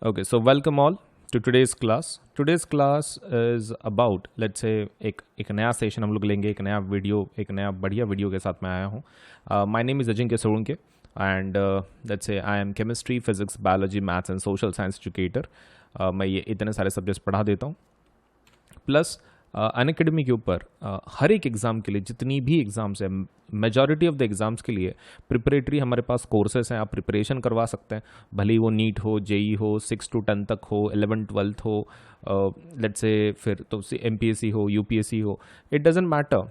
Okay, so welcome all to today's class. Today's class is about, let's say, एक नया session हम लोग लेंगे, एक नया वीडियो, एक नया बढ़िया वीडियो के साथ मैं आया हूँ. My name is Ajinkya Solanke and let's say I am chemistry, physics, biology, maths and social science educator. मैं ये इतने सारे सब्जेक्ट्स पढ़ा देता हूँ. प्लस अनअकैडमी के ऊपर हर एक एग्ज़ाम के लिए जितनी भी एग्ज़ाम्स है, मेजॉरिटी ऑफ द एग्ज़ाम्स के लिए प्रिपरेटरी हमारे पास कोर्सेज हैं. आप प्रिपरेशन करवा सकते हैं, भले ही वो नीट हो, जेई हो, 6 to 10 तक हो, 11-12 हो, लेट्स से फिर तो MPSC हो, UPSC हो, इट डजेंट मैटर.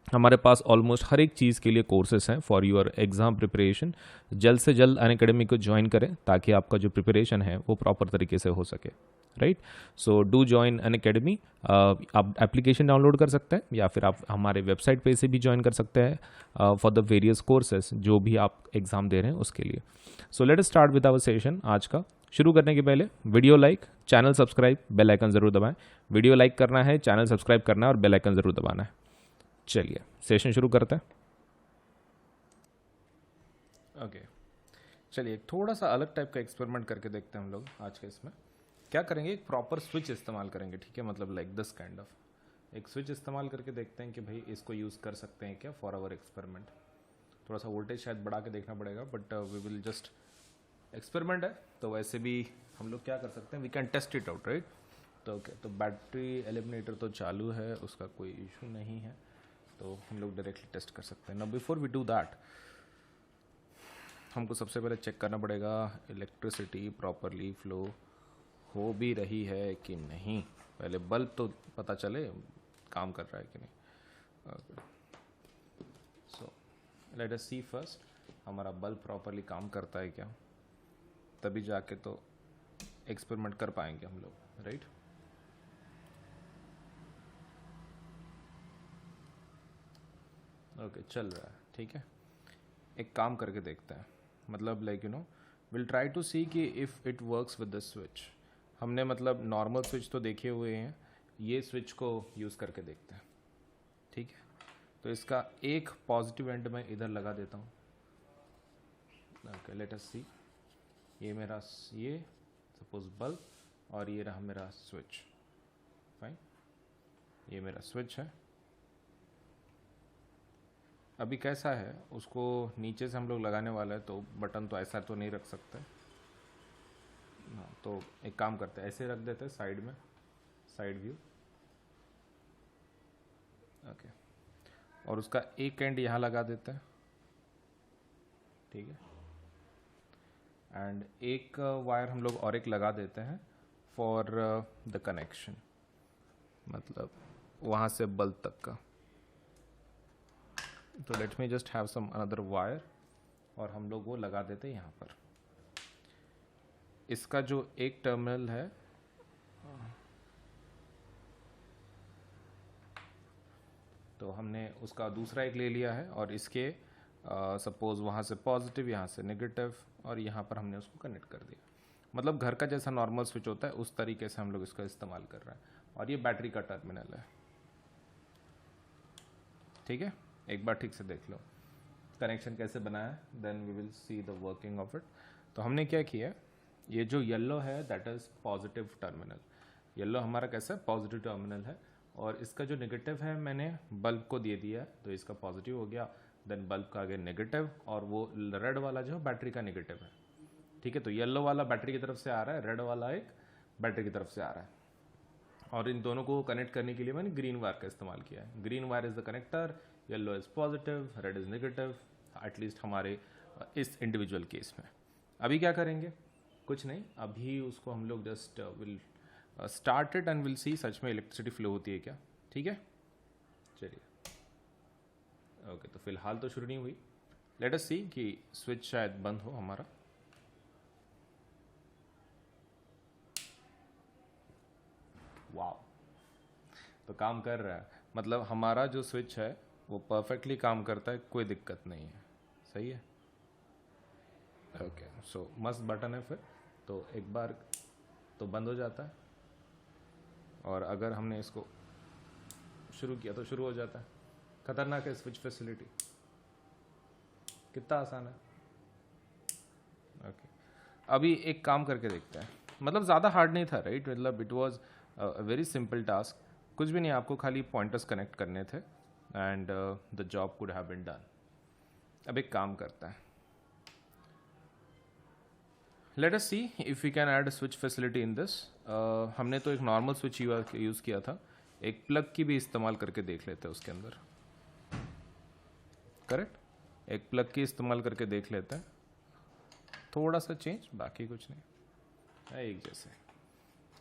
हमारे पास ऑलमोस्ट हर एक चीज़ के लिए कोर्सेज हैं फॉर योर एग्ज़ाम प्रिपरेशन. जल्द से जल्द अनअकैडमी को ज्वाइन करें ताकि आपका जो प्रिपरेशन है वो प्रॉपर तरीके से हो सके. Right, so do join Unacademy. आप एप्लीकेशन डाउनलोड कर सकते हैं या फिर आप हमारे वेबसाइट पे से भी ज्वाइन कर सकते हैं फॉर द वेरियस कोर्सेज जो भी आप एग्ज़ाम दे रहे हैं उसके लिए. So let us start with our session. आज का शुरू करने के पहले video like, channel subscribe, bell icon ज़रूर दबाएं. वीडियो लाइक करना है, चैनल सब्सक्राइब करना है और बेल आइकन ज़रूर दबाना है. चलिए सेशन शुरू करते हैं. ओके, चलिए एक थोड़ा सा अलग टाइप का एक्सपेरिमेंट करके देखते हैं हम लोग आज के इसमें. क्या करेंगे, एक प्रॉपर स्विच इस्तेमाल करेंगे. ठीक है, मतलब लाइक दिस काइंड ऑफ एक स्विच इस्तेमाल करके देखते हैं कि भाई इसको यूज़ कर सकते हैं क्या फॉर आवर एक्सपेरिमेंट. थोड़ा सा वोल्टेज शायद बढ़ा के देखना पड़ेगा, but we will just experiment है तो वैसे भी हम लोग क्या कर सकते हैं, we can test it out. Right, तो ओके, तो बैटरी एलिमिनेटर तो चालू है, उसका कोई इशू नहीं है, तो हम लोग डायरेक्टली टेस्ट कर सकते हैं. Now before we do that हमको सबसे पहले चेक करना पड़ेगा इलेक्ट्रिसिटी प्रॉपरली फ्लो हो भी रही है कि नहीं. पहले बल्ब तो पता चले काम कर रहा है कि नहीं. सो लेट अस सी फर्स्ट हमारा बल्ब प्रॉपरली काम करता है क्या, तभी जाके तो एक्सपेरिमेंट कर पाएंगे हम लोग. राइट, ओके चल रहा है. ठीक है, एक काम करके देखते हैं, मतलब like will try to see कि if it works with the switch. हमने मतलब नॉर्मल स्विच तो देखे हुए हैं, ये स्विच को यूज़ करके देखते हैं. ठीक है, तो इसका एक पॉजिटिव एंड मैं इधर लगा देता हूँ. ओके, लेट अस सी. ये मेरा ये सपोज बल्ब और ये रहा मेरा स्विच. फाइन, ये मेरा स्विच है. अभी कैसा है उसको नीचे से हम लोग लगाने वाला है, तो बटन तो ऐसा तो नहीं रख सकते. हाँ, तो एक काम करते हैं, ऐसे रख देते हैं साइड में, साइड व्यू. ओके, और उसका एक एंड यहाँ लगा देते हैं. ठीक है, एंड एक वायर हम लोग और एक लगा देते हैं फॉर द कनेक्शन, मतलब वहाँ से बल्ब तक का. तो let me just have some another wire और हम लोग वो लगा देते हैं यहाँ पर. इसका जो एक टर्मिनल है तो हमने उसका दूसरा एक ले लिया है और इसके सपोज वहाँ से पॉजिटिव, यहाँ से नेगेटिव और यहाँ पर हमने उसको कनेक्ट कर दिया. मतलब घर का जैसा नॉर्मल स्विच होता है उस तरीके से हम लोग इसका इस्तेमाल कर रहे हैं. और ये बैटरी का टर्मिनल है. ठीक है, एक बार ठीक से देख लो कनेक्शन कैसे बनाया है, then we will see the working of it. तो हमने क्या किया, ये जो येलो है that is positive terminal. Yellow हमारा कैसा है, पॉजिटिव टर्मिनल है. और इसका जो नेगेटिव है मैंने बल्ब को दे दिया, तो इसका पॉजिटिव हो गया. देन बल्ब का आगे नेगेटिव, और वो रेड वाला जो है बैटरी का नेगेटिव है. ठीक है, तो येलो वाला बैटरी की तरफ से आ रहा है, रेड वाला एक बैटरी की तरफ से आ रहा है. और इन दोनों को कनेक्ट करने के लिए मैंने ग्रीन वायर का इस्तेमाल किया है. Green wire is the connector, yellow is positive, red is negative, at least हमारे इस इंडिविजुअल केस में. अभी क्या करेंगे, कुछ नहीं, अभी उसको हम लोग just will start it and will see सच में इलेक्ट्रिसिटी फ्लो होती है क्या. ठीक है, चलिए. ओके, तो फिलहाल तो शुरू नहीं हुई. लेट अस सी कि स्विच शायद बंद हो हमारा. वाओ, तो काम कर रहा है. मतलब हमारा जो स्विच है वो परफेक्टली काम करता है, कोई दिक्कत नहीं है. सही है. ओके, सो मस्त बटन है फिर. तो एक बार तो बंद हो जाता है, और अगर हमने इसको शुरू किया तो शुरू हो जाता है. खतरनाक है स्विच फैसिलिटी, कितना आसान है. ओके, अभी एक काम करके देखते हैं. मतलब ज़्यादा हार्ड नहीं था राइट, मतलब it was very simple task, कुछ भी नहीं, आपको खाली पॉइंटर्स कनेक्ट करने थे and the job could have been done. अब एक काम करता है, let us see if we can add switch facility in this. हमने तो एक नॉर्मल स्विच यूज़ किया था, एक प्लग की भी इस्तेमाल करके देख लेते हैं उसके अंदर, करेक्ट, एक प्लग की इस्तेमाल करके देख लेते हैं, थोड़ा सा चेंज, बाकी कुछ नहीं है एक जैसे।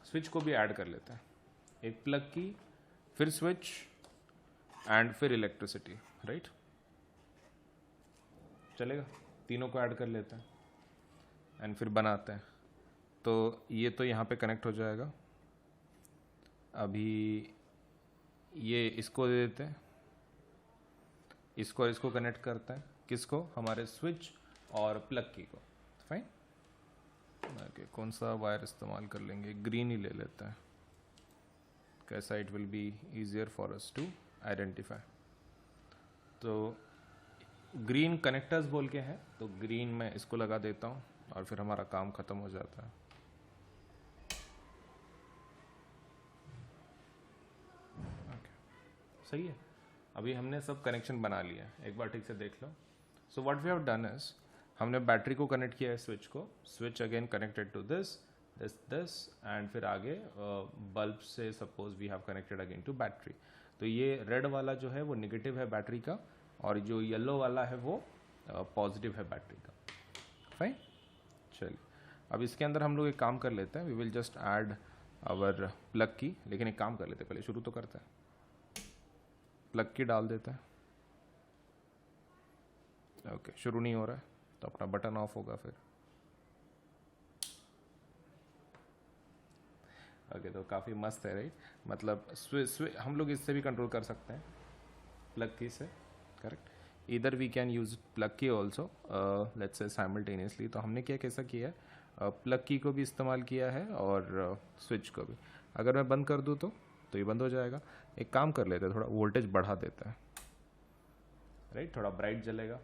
स्विच को भी ऐड कर लेते हैं, एक प्लग की, फिर स्विच एंड फिर इलेक्ट्रिसिटी, राइट, चलेगा, तीनों को ऐड कर लेते हैं एंड फिर बनाते हैं। तो ये तो यहाँ पे कनेक्ट हो जाएगा, अभी ये इसको दे देते हैं, इसको और इसको कनेक्ट करते हैं, किसको, हमारे स्विच और प्लग की को, फाइन। ओके, कौन सा वायर इस्तेमाल कर लेंगे, ग्रीन ही ले लेते हैं, कैसा, it will be easier for us to identify. तो ग्रीन कनेक्टर्स बोल के हैं, तो ग्रीन में इसको लगा देता हूँ और फिर हमारा काम ख़त्म हो जाता है। सही है, अभी हमने सब कनेक्शन बना लिया है, एक बार ठीक से देख लो। So what we have done is, हमने बैटरी को कनेक्ट किया है स्विच को, switch again connected to this this this and फिर आगे बल्ब से suppose we have connected again to battery. तो ये रेड वाला जो है वो नेगेटिव है बैटरी का, और जो येलो वाला है वो पॉजिटिव है बैटरी का, फाइन। चलिए, अब इसके अंदर हम लोग एक काम कर लेते हैं, we will just add our plug key, लेकिन एक काम कर लेते हैं, पहले शुरू तो करते हैं, प्लग की डाल देते हैं। ओके, शुरू नहीं हो रहा है तो अपना बटन ऑफ होगा फिर। ओके, तो काफ़ी मस्त है राइट, मतलब हम लोग इससे भी कंट्रोल कर सकते हैं प्लग की से, करेक्ट। इधर वी कैन यूज प्लग की ऑल्सो, लेट्स से साइमल्टेनियसली। तो हमने क्या कैसा किया है, प्लग की को भी इस्तेमाल किया है और स्विच को भी। अगर मैं बंद कर दूँ तो ये बंद हो जाएगा। एक काम कर लेते हैं, थोड़ा वोल्टेज बढ़ा देते हैं, राइट, थोड़ा ब्राइट जलेगा।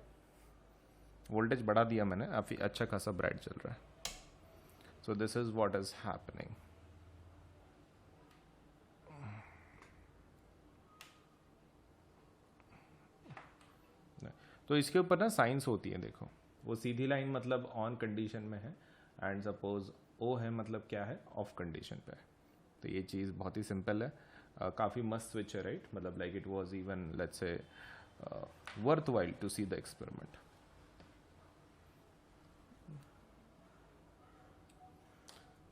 वोल्टेज बढ़ा दिया मैंने, काफ़ी अच्छा खासा ब्राइट चल रहा है। सो this is what is happening. तो इसके ऊपर ना साइंस होती है, देखो, वो सीधी लाइन मतलब ऑन कंडीशन में है, एंड सपोज ओ है मतलब क्या है, ऑफ कंडीशन पे है। तो ये चीज़ बहुत ही सिंपल है, काफ़ी मस्त स्विच है राइट, मतलब like it was even let's say worthwhile to see the experiment.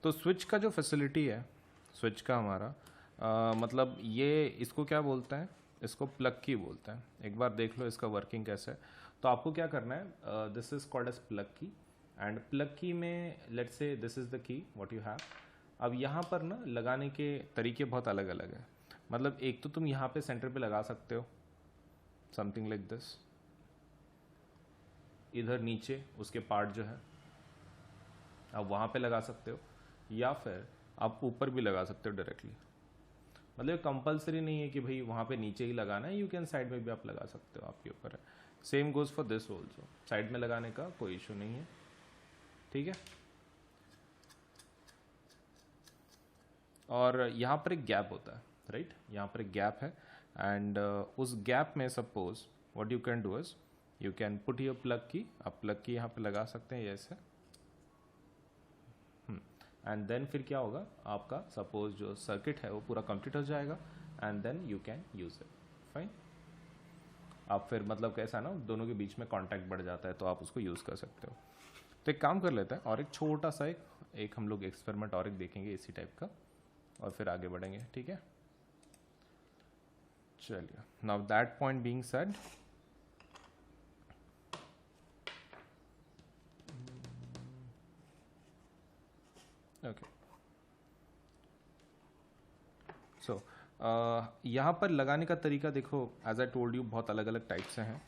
तो स्विच का जो फैसिलिटी है, स्विच का हमारा मतलब ये, इसको क्या बोलते हैं, इसको प्लग की बोलते हैं। एक बार देख लो इसका वर्किंग कैसे है। तो आपको क्या करना है, this is called as plug key, and plug key में let's say this is the key what you have. अब यहाँ पर ना लगाने के तरीके बहुत अलग अलग हैं, मतलब एक तो तुम यहाँ पे सेंटर पे लगा सकते हो, समथिंग लाइक दिस, इधर नीचे उसके पार्ट जो है आप वहाँ पे लगा सकते हो, या फिर आप ऊपर भी लगा सकते हो डायरेक्टली। मतलब कंपलसरी नहीं है कि भाई वहाँ पे नीचे ही लगाना है, यू कैन साइड में भी आप लगा सकते हो, आपके ऊपर है। Same goes for this also, side में लगाने का कोई इशू नहीं है, ठीक है। और यहाँ पर एक गैप होता है राइट, यहाँ पर एक गैप है, एंड उस गैप में suppose what you can do is you can put your plug की, आप प्लग की यहाँ पे लगा सकते हैं ऐसे, एंड देन फिर क्या होगा, आपका सपोज जो सर्किट है वो पूरा कंप्लीट हो जाएगा, and then you can use it, fine. आप फिर मतलब कैसा ना, दोनों के बीच में कांटेक्ट बढ़ जाता है, तो आप उसको यूज़ कर सकते हो। तो एक काम कर लेते हैं, और एक छोटा सा एक हम लोग एक्सपेरिमेंट और एक देखेंगे इसी टाइप का, और फिर आगे बढ़ेंगे, ठीक है। चलिए, now that point being said, okay, so यहाँ पर लगाने का तरीका देखो, एज आई टोल्ड यू बहुत अलग अलग टाइप से हैं।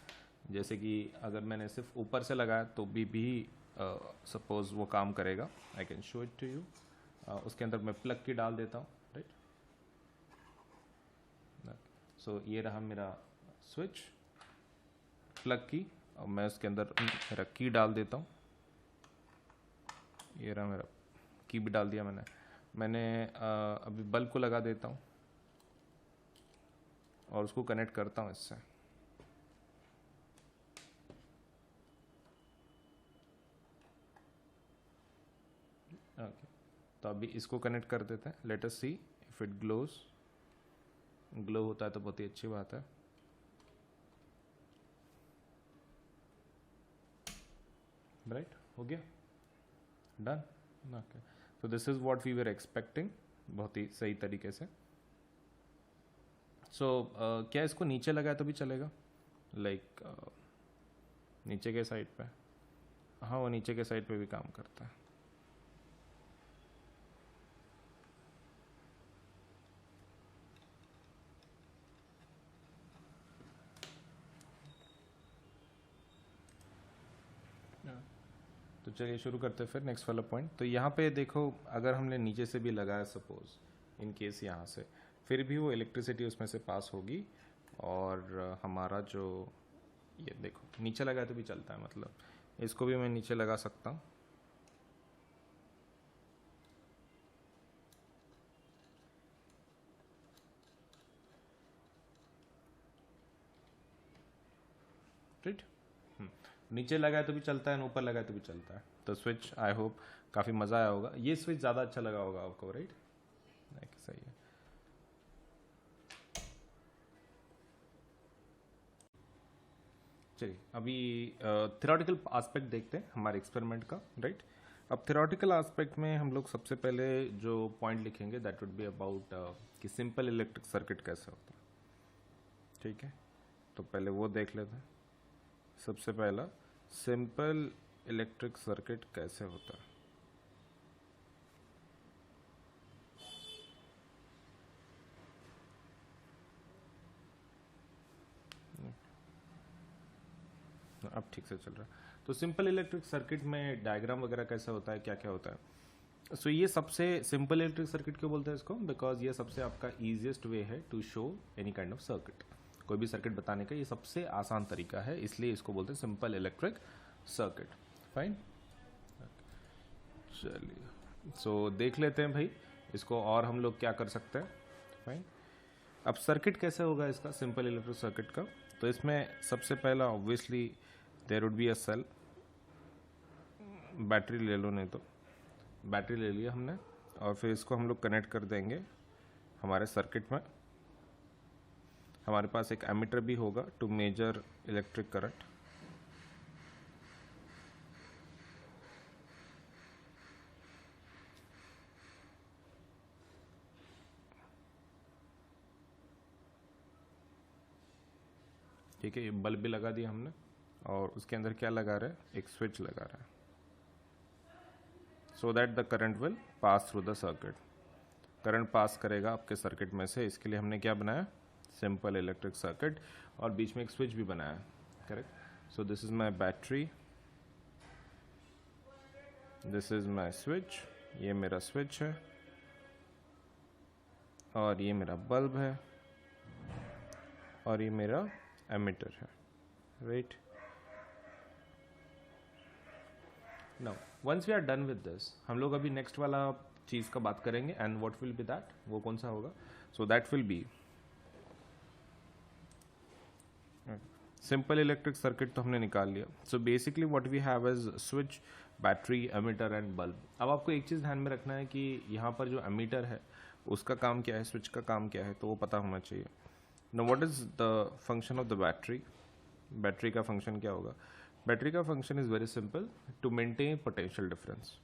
जैसे कि अगर मैंने सिर्फ ऊपर से लगाया तो भी सपोज वो काम करेगा, I can show it to you. उसके अंदर मैं प्लग की डाल देता हूँ राइट। सो ये रहा मेरा स्विच, प्लग की, और मैं उसके अंदर मेरा की डाल देता हूँ, ये रहा मेरा की भी डाल दिया मैंने अभी बल्ब को लगा देता हूँ और उसको कनेक्ट करता हूँ इससे। ओके, तो अभी इसको कनेक्ट कर देते हैं। Let us see if it glows. Glow होता है तो बहुत ही अच्छी बात है। राइट, हो गया, डन। ओके, तो this is what we were expecting, बहुत ही सही तरीके से। सो क्या इसको नीचे लगाए तो भी चलेगा? लाइक नीचे के साइड पे? हाँ, वो नीचे के साइड पे भी काम करता है। तो चलिए शुरू करते हैं फिर नेक्स्ट वाला पॉइंट। तो यहाँ पे देखो, अगर हमने नीचे से भी लगाया सपोज इन केस यहाँ से, फिर भी वो इलेक्ट्रिसिटी उसमें से पास होगी और हमारा जो ये देखो नीचे लगाए तो भी चलता है, मतलब इसको भी मैं नीचे लगा सकता हूँ। राइट, नीचे लगाए तो भी चलता है, ऊपर लगाए तो भी चलता है। तो स्विच आई होप काफ़ी मज़ा आया होगा। ये स्विच ज़्यादा अच्छा लगा होगा आपको, राइट? सही है। चलिए अभी थ्योरेटिकल एस्पेक्ट देखते हैं हमारे एक्सपेरिमेंट का, राइट? अब थ्योरेटिकल एस्पेक्ट में हम लोग सबसे पहले जो पॉइंट लिखेंगे दैट वुड बी अबाउट कि सिंपल इलेक्ट्रिक सर्किट कैसे होता है। ठीक है, तो पहले वो देख लेते हैं। सबसे पहला, सिंपल इलेक्ट्रिक सर्किट कैसे होता है। अब ठीक से चल रहा है। तो सिंपल इलेक्ट्रिक सर्किट में डायग्राम वगैरह कैसा होता है, क्या क्या होता है। सो ये सबसे सिंपल इलेक्ट्रिक सर्किट क्यों बोलते हैं इसको? बिकॉज ये सबसे आपका ईजिएस्ट वे है to show any kind of circuit. कोई भी सर्किट बताने का ये सबसे आसान तरीका है, इसलिए इसको बोलते हैं सिंपल इलेक्ट्रिक सर्किट। फाइन, चलिए सो देख लेते हैं भाई इसको और हम लोग क्या कर सकते हैं। फाइन, अब सर्किट कैसे होगा इसका, सिंपल इलेक्ट्रिक सर्किट का। तो इसमें सबसे पहला obviously there would be a cell. Battery ले लो, नहीं तो बैटरी ले लिया हमने, और फिर इसको हम लोग कनेक्ट कर देंगे हमारे सर्किट में। हमारे पास एक एमीटर भी होगा टू मेजर इलेक्ट्रिक करंट। ठीक है, ये बल्ब भी लगा दिया हमने और उसके अंदर क्या लगा रहे हैं, एक स्विच लगा रहा है, so that the current will pass through the circuit. Current pass करेगा आपके सर्किट में से, इसके लिए हमने क्या बनाया, सिंपल इलेक्ट्रिक सर्किट, और बीच में एक स्विच भी बनाया। Correct, so this is my battery, this is my switch, ये मेरा स्विच है और ये मेरा बल्ब है और ये मेरा एमीटर है, right? Now once we are done with this, हम लोग अभी नेक्स्ट वाला चीज़ का बात करेंगे। And what will be that, वो कौन सा होगा? So that will be simple electric circuit. तो हमने निकाल लिया। So basically what we have is switch, battery, ammeter and bulb. अब आपको एक चीज़ ध्यान में रखना है कि यहाँ पर जो एमीटर है उसका काम क्या है, स्विच का काम क्या है, तो वो पता होना चाहिए। Now what is the function of the battery? Battery का फंक्शन क्या होगा? बैटरी का function is very simple, to maintain potential difference,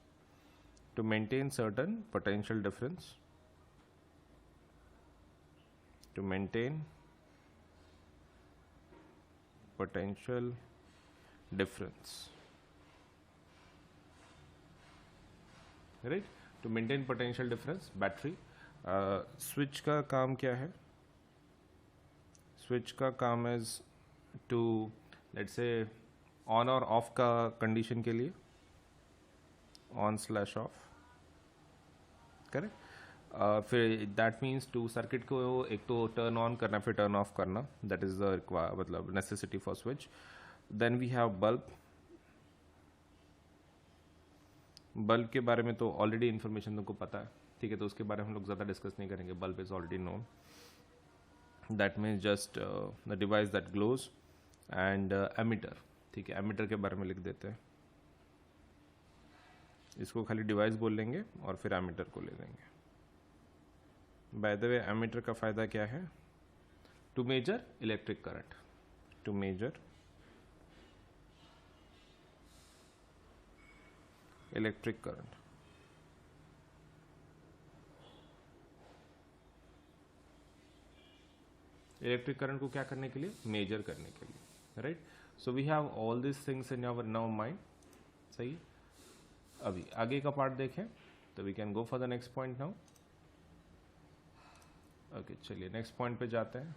to maintain certain potential difference, to maintain potential difference, right? To maintain potential difference, battery. Switch का काम क्या है? Switch का काम is to, let's say on और off का condition के लिए, ऑन स्लैश ऑफ, करेक्ट। फिर दैट मीन्स टू सर्किट को एक तो टर्न ऑन करना फिर टर्न ऑफ करना, दैट इज द मतलब necessity for switch. Then we have bulb, bulb के बारे में तो ऑलरेडी इन्फॉर्मेशन तुमको पता है, ठीक है, तो उसके बारे में हम लोग ज़्यादा डिस्कस नहीं करेंगे. Bulb is already known. That means just the device that glows. And ammeter, ठीक है, एमिटर के बारे में लिख देते हैं. इसको खाली डिवाइस बोल लेंगे और फिर एमिटर को ले लेंगे. बाय द वे एमिटर का फ़ायदा क्या है? To measure electric current. To measure electric current. Electric current को क्या करने के लिए? मेजर करने के लिए, right. So we have all this things in our now mind. सही. अभी आगे का पार्ट देखें तो we can go for the next point now. Okay, चलिए नेक्स्ट पॉइंट पे जाते हैं.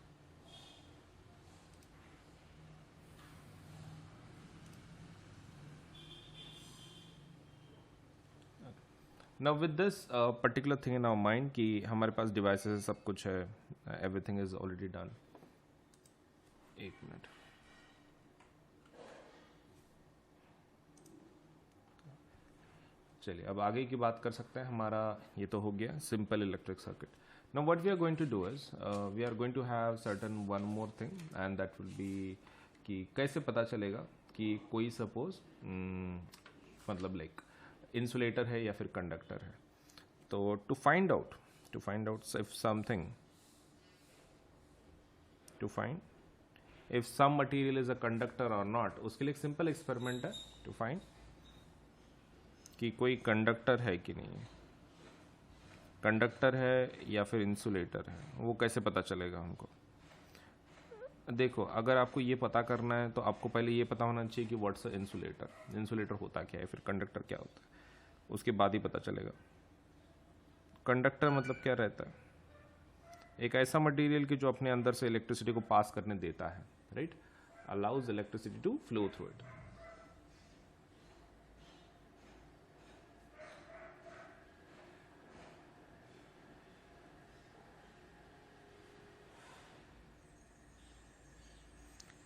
Now with this particular thing in our mind कि हमारे पास डिवाइसेस सब कुछ है, एवरीथिंग इज ऑलरेडी डन. एक मिनट. चलिए अब आगे की बात कर सकते हैं. हमारा ये तो हो गया simple electric circuit. Now what we are going to do is we are going to have certain one more thing and that will be कि कैसे पता चलेगा कि कोई सपोज मतलब लाइक इंसुलेटर है या फिर कंडक्टर है. तो to find out if something, to find if some material is a conductor और नॉट, उसके लिए एक सिंपल एक्सपेरिमेंट है टू फाइंड कि कोई कंडक्टर है कि नहीं. कंडक्टर है या फिर इंसुलेटर है, वो कैसे पता चलेगा हमको? देखो, अगर आपको ये पता करना है तो आपको पहले ये पता होना चाहिए कि व्हाट्स अ इंसुलेटर. इंसुलेटर होता क्या है, फिर कंडक्टर क्या होता है, उसके बाद ही पता चलेगा. कंडक्टर मतलब क्या रहता है? एक ऐसा मटेरियल कि जो अपने अंदर से इलेक्ट्रिसिटी को पास करने देता है, right. Allows electricity to flow through it.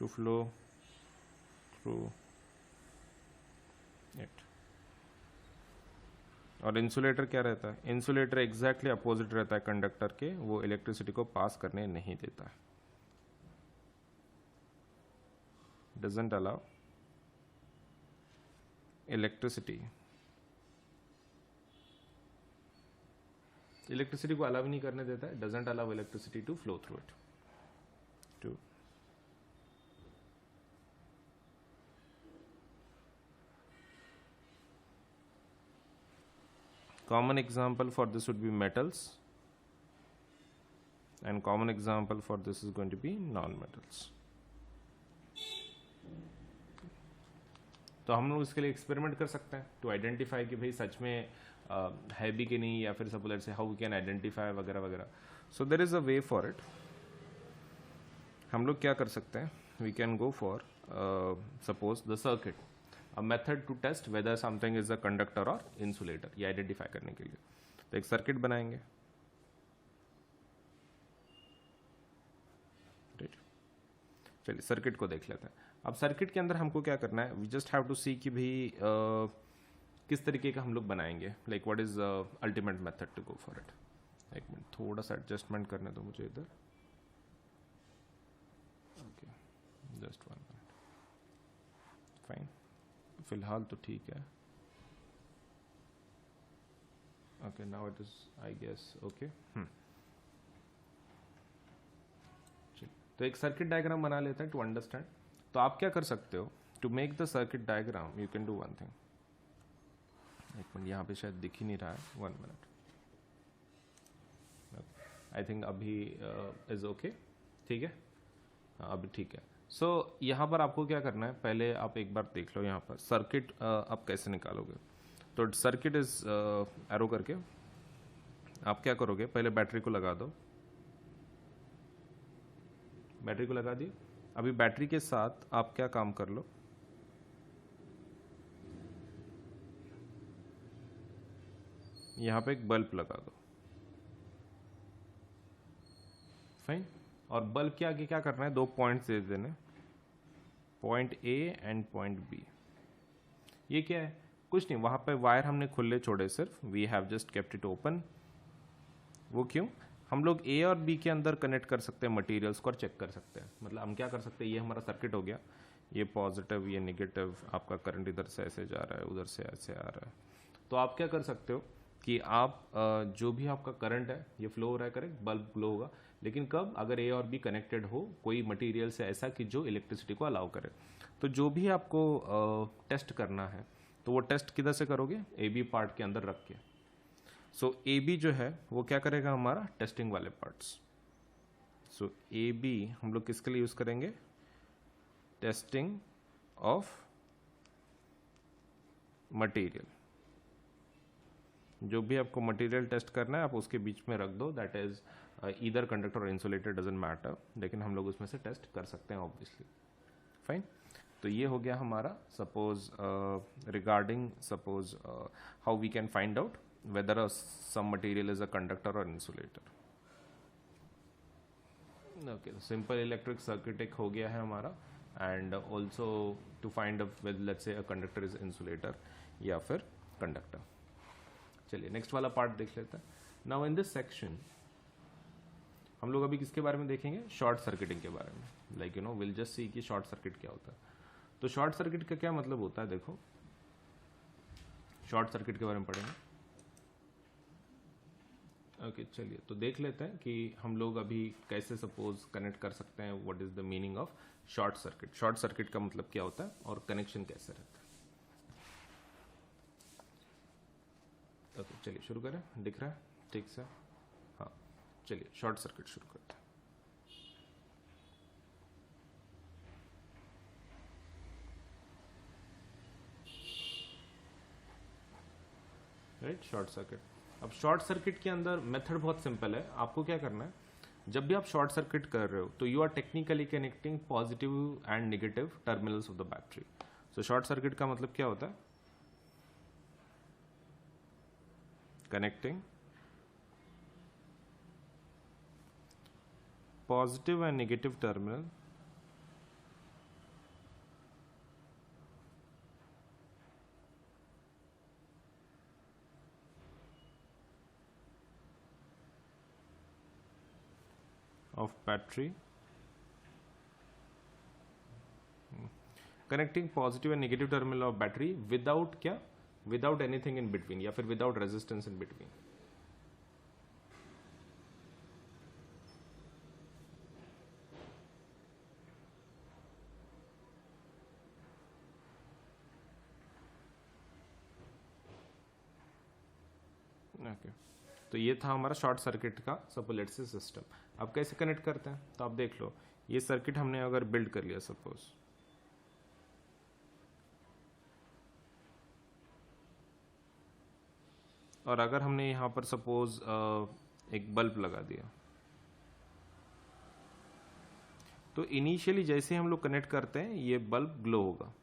to flow through it. और इंसुलेटर क्या रहता है? इंसुलेटर एग्जैक्टली अपोजिट रहता है कंडक्टर के, वो इलेक्ट्रिसिटी को पास करने नहीं देता है. डजंट अलाउ इलेक्ट्रिसिटी को अलाउ नहीं करने देता है. Doesn't allow electricity to flow through it. To common example for this would be metals and common example for this is going to be non-metals. तो हम लोग इसके लिए एक्सपेरिमेंट कर सकते हैं टू आइडेंटिफाई कि भाई सच में है भी कि नहीं, या फिर सपोज से हाउ वी कैन आइडेंटिफाई वगैरह वगैरह. So there is a way for it. हम लोग क्या कर सकते हैं? We can go for suppose the circuit, a method to test whether something is a conductor or insulator, ये आइडेंटिफाई करने के लिए. तो एक सर्किट बनाएंगे, राइट. चलिए सर्किट को देख लेते हैं. अब सर्किट के अंदर हमको क्या करना है? We just have to see कि भाई किस तरीके का हम लोग बनाएंगे, like what is ultimate method to go for it. एक मिनट, थोड़ा सा एडजस्टमेंट करने दो मुझे इधर. Okay, just 1 minute. फाइन, फिलहाल तो ठीक है. Okay, now it is I guess okay. तो एक सर्किट डायग्राम बना लेते हैं टू अंडरस्टैंड. तो आप क्या कर सकते हो? To make the circuit diagram you can do one thing. एक मिनट, यहाँ पे शायद दिख ही नहीं रहा है. 1 मिनट. आई थिंक अभी इज ओके. ठीक है, अभी ठीक है. सो यहाँ पर आपको क्या करना है? पहले आप एक बार देख लो यहाँ पर सर्किट आप कैसे निकालोगे. तो सर्किट इज एरो करके आप क्या करोगे? पहले बैटरी को लगा दो. बैटरी को लगा दी. अभी बैटरी के साथ आप क्या काम कर लो? यहाँ पे एक बल्ब लगा दो. फाइन. और बल्ब के आगे क्या करना है? 2 पॉइंट्स दे देने, point A and point B. ये क्या है? कुछ नहीं, वहाँ पे वायर हमने खुले छोड़े सिर्फ, we have just kept it open. वो क्यों? हम लोग ए और बी के अंदर कनेक्ट कर सकते हैं मटेरियल्स को और चेक कर सकते हैं। मतलब हम क्या कर सकते हैं, ये हमारा सर्किट हो गया, ये पॉजिटिव ये नेगेटिव, आपका करंट इधर से ऐसे जा रहा है, उधर से ऐसे आ रहा है। तो आप क्या कर सकते हो कि आप जो भी आपका करंट है ये फ्लो हो रहा है, करेक्ट, बल्ब ग्लो होगा। लेकिन कब? अगर ए और बी कनेक्टेड हो कोई मटेरियल से ऐसा कि जो इलेक्ट्रिसिटी को अलाउ करे। तो जो भी आपको टेस्ट करना है तो वो टेस्ट किधर से करोगे? ए बी पार्ट के अंदर रख के। सो ए बी जो है वो क्या करेगा? हमारा टेस्टिंग वाले पार्ट्स। सो ए बी हम लोग किसके लिए यूज करेंगे? Testing of material. जो भी आपको मटेरियल टेस्ट करना है आप उसके बीच में रख दो, दैट इज ईदर कंडक्टर और इंसुलेटर, डजंट मैटर, लेकिन हम लोग उसमें से टेस्ट कर सकते हैं ऑब्वियसली। फाइन। तो ये हो गया हमारा suppose regarding suppose how we can find out whether some material is a conductor और insulator. Okay, simple electric circuit एक हो गया है हमारा, and also to find out whether let's say a conductor is insulator या फिर conductor. चलिए next वाला पार्ट देख लेते हैं। नाउ इन दिस सेक्शन हम लोग अभी किसके बारे में देखेंगे? शॉर्ट सर्किटिंग के बारे में। Like you know will just see कि शॉर्ट सर्किट क्या होता है। तो शॉर्ट सर्किट का क्या मतलब होता है, देखो शॉर्ट सर्किट के बारे में पढ़ेंगे। ओके चलिए तो देख लेते हैं कि हम लोग अभी कैसे सपोज कनेक्ट कर सकते हैं, what is the meaning of short circuit. Short circuit का मतलब क्या होता है और कनेक्शन कैसे रहता है। ओके चलिए शुरू करें, दिख रहा है ठीक से? हाँ चलिए शॉर्ट सर्किट शुरू करते हैं। Right, short circuit. अब शॉर्ट सर्किट के अंदर मेथड बहुत सिंपल है। आपको क्या करना है, जब भी आप शॉर्ट सर्किट कर रहे हो तो you are technically connecting positive and negative terminals of the battery. So short circuit का मतलब क्या होता है? Connecting positive and negative terminal of battery, connecting positive and negative terminal of battery without क्या? Without anything in between या फिर without resistance in between। Okay तो ये था हमारा शॉर्ट सर्किट का सपोज से सिस्टम। अब कैसे कनेक्ट करते हैं तो आप देख लो, ये सर्किट हमने अगर बिल्ड कर लिया सपोज, और अगर हमने यहाँ पर सपोज एक बल्ब लगा दिया, तो इनिशियली जैसे हम लोग कनेक्ट करते हैं ये बल्ब ग्लो होगा।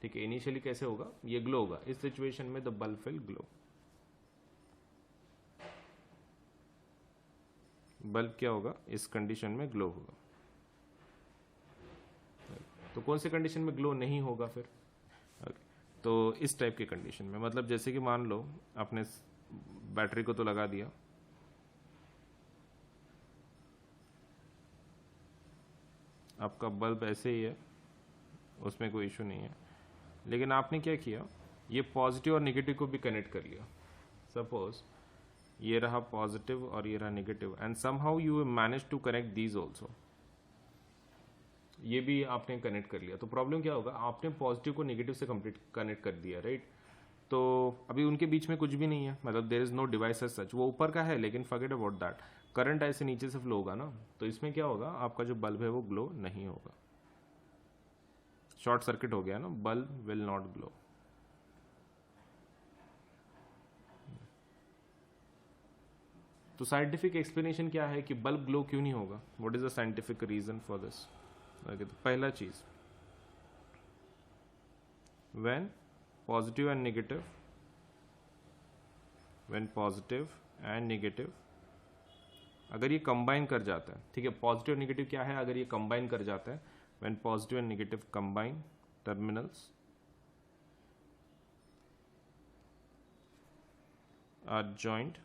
ठीक है, इनिशियली कैसे होगा? ये ग्लो होगा। इस सिचुएशन में the bulb will glow. Bulb क्या होगा? इस कंडीशन में ग्लो होगा। तो कौन से कंडीशन में ग्लो नहीं होगा फिर? तो इस टाइप की कंडीशन में, मतलब जैसे कि मान लो आपने बैटरी को तो लगा दिया, आपका बल्ब ऐसे ही है, उसमें कोई इशू नहीं है, लेकिन आपने क्या किया, ये पॉजिटिव और नेगेटिव को भी कनेक्ट कर लिया। सपोज ये रहा पॉजिटिव और ये रहा negative, and somehow you manage to connect these also. ये भी आपने कनेक्ट कर लिया। तो प्रॉब्लम क्या होगा? आपने पॉजिटिव को नेगेटिव से कंप्लीट कनेक्ट कर दिया, राइट? तो अभी उनके बीच में कुछ भी नहीं है, मतलब there is no device as such. वो ऊपर का है लेकिन फॉरगेट अबाउट दैट, करंट ऐसे नीचे से फ्लो होगा ना, तो इसमें क्या होगा? आपका जो बल्ब है वो ग्लो नहीं होगा। शॉर्ट सर्किट हो गया ना, बल्ब विल नॉट ग्लो। तो साइंटिफिक एक्सप्लेनेशन क्या है कि बल्ब ग्लो क्यों नहीं होगा? What is the scientific reason for this? तो पहला चीज, when positive and negative, when positive and negative अगर ये कंबाइन कर जाता है, ठीक है, पॉजिटिव और नेगेटिव क्या है? अगर ये कंबाइन कर जाता है, when positive and negative combine terminals are joint,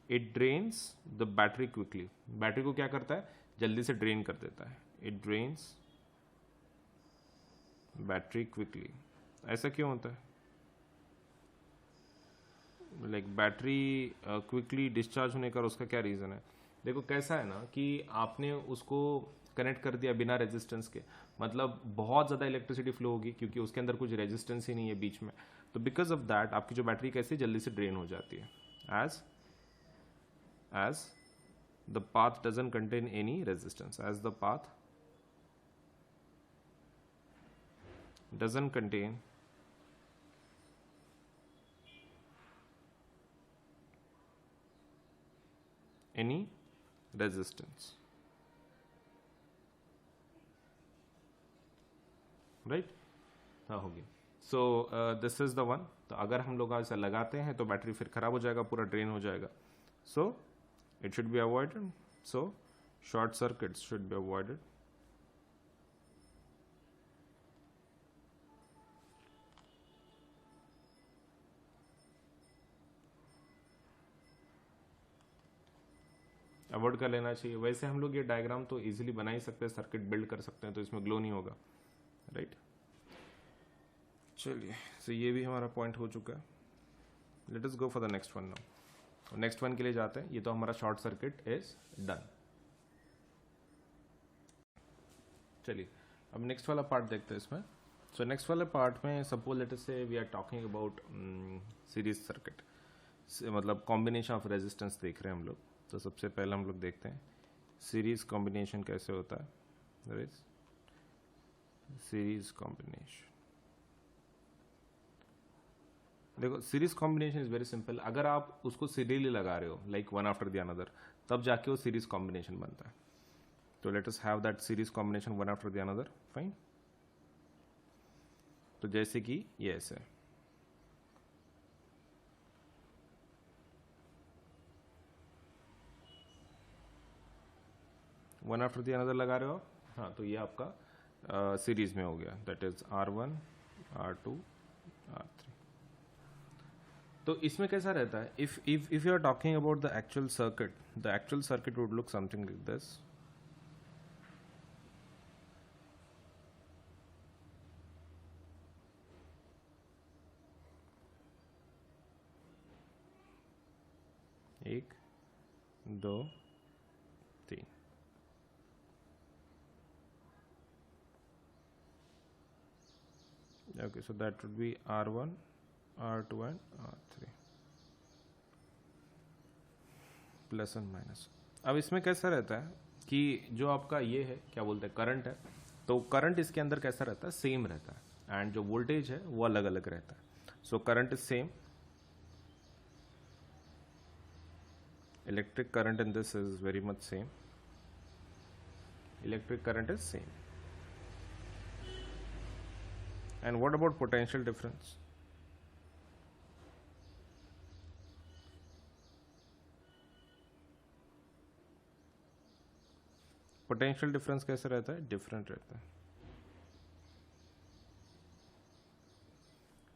it drains the battery quickly, battery को क्या करता है, जल्दी से ड्रेन कर देता है, इट ड्रेन्स बैटरी क्विकली। ऐसा क्यों होता है, लाइक बैटरी क्विकली डिस्चार्ज होने का उसका क्या रीज़न है। देखो कैसा है ना कि आपने उसको कनेक्ट कर दिया बिना रेजिस्टेंस के, मतलब बहुत ज़्यादा इलेक्ट्रिसिटी फ्लो होगी क्योंकि उसके अंदर कुछ रेजिस्टेंस ही नहीं है बीच में, तो बिकॉज ऑफ दैट आपकी जो बैटरी कैसे जल्दी से ड्रेन हो जाती है, as the path doesn't contain any resistance, as the path doesn't contain any resistance, right? हाँ होगी। सो दिस इज द वन। तो अगर हम लोग ऐसा लगाते हैं तो बैटरी फिर खराब हो जाएगा, पूरा ड्रेन हो जाएगा, सो it should be avoided, so short circuits should be avoided। Avoid कर लेना चाहिए। वैसे हम लोग ये डायग्राम तो इजीली बना ही सकते हैं, सर्किट बिल्ड कर सकते हैं, तो इसमें ग्लो नहीं होगा, राइट। चलिए, सो ये भी हमारा पॉइंट हो चुका है। Let us go for the next one now. Next one के लिए जाते हैं। ये तो हमारा शॉर्ट सर्किट इज डन। चलिए अब नेक्स्ट वाला पार्ट देखते हैं इसमें। सो नेक्स्ट वाले पार्ट में suppose let us say we are talking about series circuit, मतलब कॉम्बिनेशन ऑफ रेजिस्टेंस देख रहे हैं हम लोग। तो सबसे पहले हम लोग देखते हैं सीरीज कॉम्बिनेशन कैसे होता है। सीरीज कॉम्बिनेशन, देखो series combination is very simple. अगर आप उसको सीरियली लगा रहे हो like one after the another, तब जाके वो सीरीज कॉम्बिनेशन बनता है। तो let us have that series combination one after the another, fine. तो जैसे कि ये ऐसे वन आफ्टर द अनदर लगा रहे हो, हाँ, तो ये आपका सीरीज में हो गया, that is R1 R2 R3। तो इसमें कैसा रहता है, if you are talking about the actual circuit would look something like this. एक, दो, तीन। Okay, so that would be R1 R2 and R3 plus and minus. अब इसमें कैसा रहता है कि जो आपका ये है क्या बोलते हैं करंट है, तो करंट इसके अंदर कैसा रहता है, सेम रहता है, एंड जो वोल्टेज है वो अलग अलग रहता है। So current is same, electric current in this is very much same, electric current is same। And what about potential difference? Potential difference कैसे रहता है, डिफरेंट रहता है,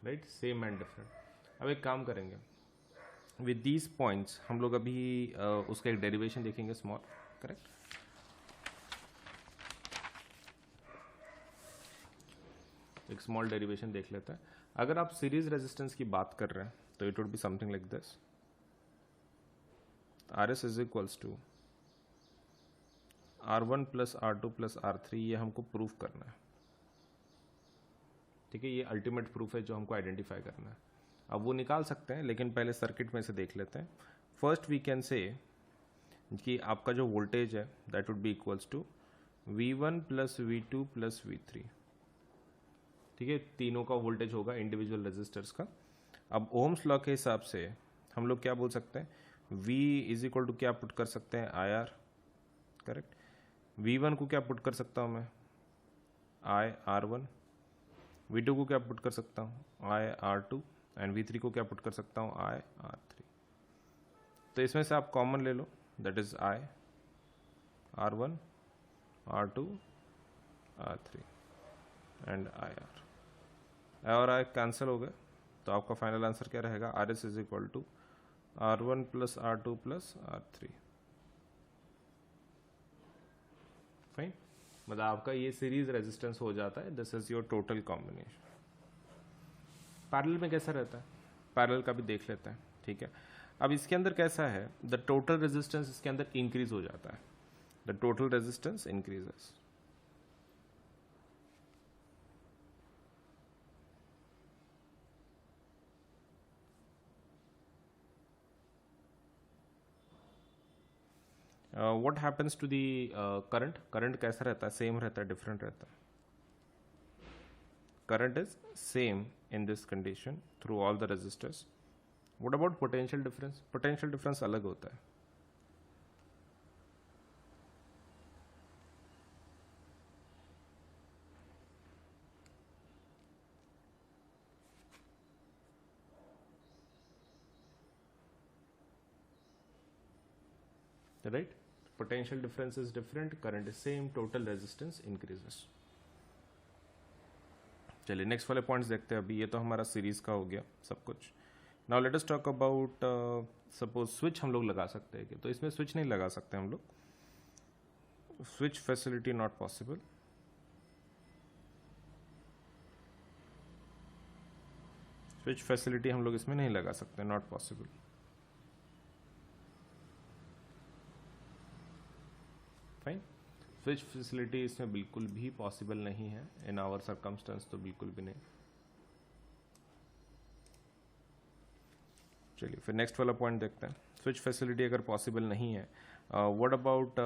राइट, सेम एंड डिफरेंट। अब एक काम करेंगे विद दीज पॉइंट्स, हम लोग अभी उसका एक डेरिवेशन देखेंगे स्मॉल, करेक्ट। एक स्मॉल डेरिवेशन देख लेते हैं। अगर आप सीरीज रेजिस्टेंस की बात कर रहे हैं तो it would be something like this, RS is equals to R1 plus R2 plus R3, ये हमको प्रूफ करना है, ठीक है। ये अल्टीमेट प्रूफ है जो हमको आइडेंटिफाई करना है। अब वो निकाल सकते हैं, लेकिन पहले सर्किट में से देख लेते हैं। फर्स्ट वी कैन से कि आपका जो वोल्टेज है that would be equals to V1 plus V2 plus V3, ठीक है। तीनों का वोल्टेज होगा इंडिविजुअल रेजिस्टर्स का। अब ओम्स लॉ के हिसाब से हम लोग क्या बोल सकते हैं, V इज इक्वल टू क्या पुट कर सकते हैं, IR, करेक्ट। V1 को क्या पुट कर सकता हूँ मैं, IR1। V2 को क्या पुट कर सकता हूँ, IR2। एंड V3 को क्या पुट कर सकता हूँ, IR3। तो इसमें से आप कॉमन ले लो, that is R1 R2 R3 and IR। और I कैंसिल हो गए, तो आपका फाइनल आंसर क्या रहेगा, R S is equal to R1 plus R2 plus R3। Fine, मतलब आपका ये सीरीज रेजिस्टेंस हो जाता है, this is your total combination. Parallel में कैसा रहता है, पैरेलल का भी देख लेते हैं, ठीक है। अब इसके अंदर कैसा है, द टोटल रेजिस्टेंस इसके अंदर इंक्रीज हो जाता है, the total resistance increases. What happens to the current, current कैसा रहता है, सेम रहता है, डिफरेंट रहता है। Current is same in this condition through all the resistors. What about potential difference, potential difference अलग होता है। Right, potential difference is different, current is same, total resistance increases. चलिए नेक्स्ट वाले पॉइंट्स देखते हैं। अभी ये तो हमारा सीरीज का हो गया सब कुछ। Now let us talk about, suppose switch हम लोग लगा सकते हैं, तो इसमें स्विच नहीं लगा सकते हम लोग, switch facility not possible. Switch facility हम लोग इसमें नहीं लगा सकते, not possible. Fine, switch facility इसमें बिल्कुल भी पॉसिबल नहीं है इन आवर सर्कमस्टेंस, तो बिल्कुल भी नहीं। चलिए फिर नेक्स्ट वाला पॉइंट देखते हैं। स्विच फैसिलिटी अगर पॉसिबल नहीं है, व्हाट अबाउट,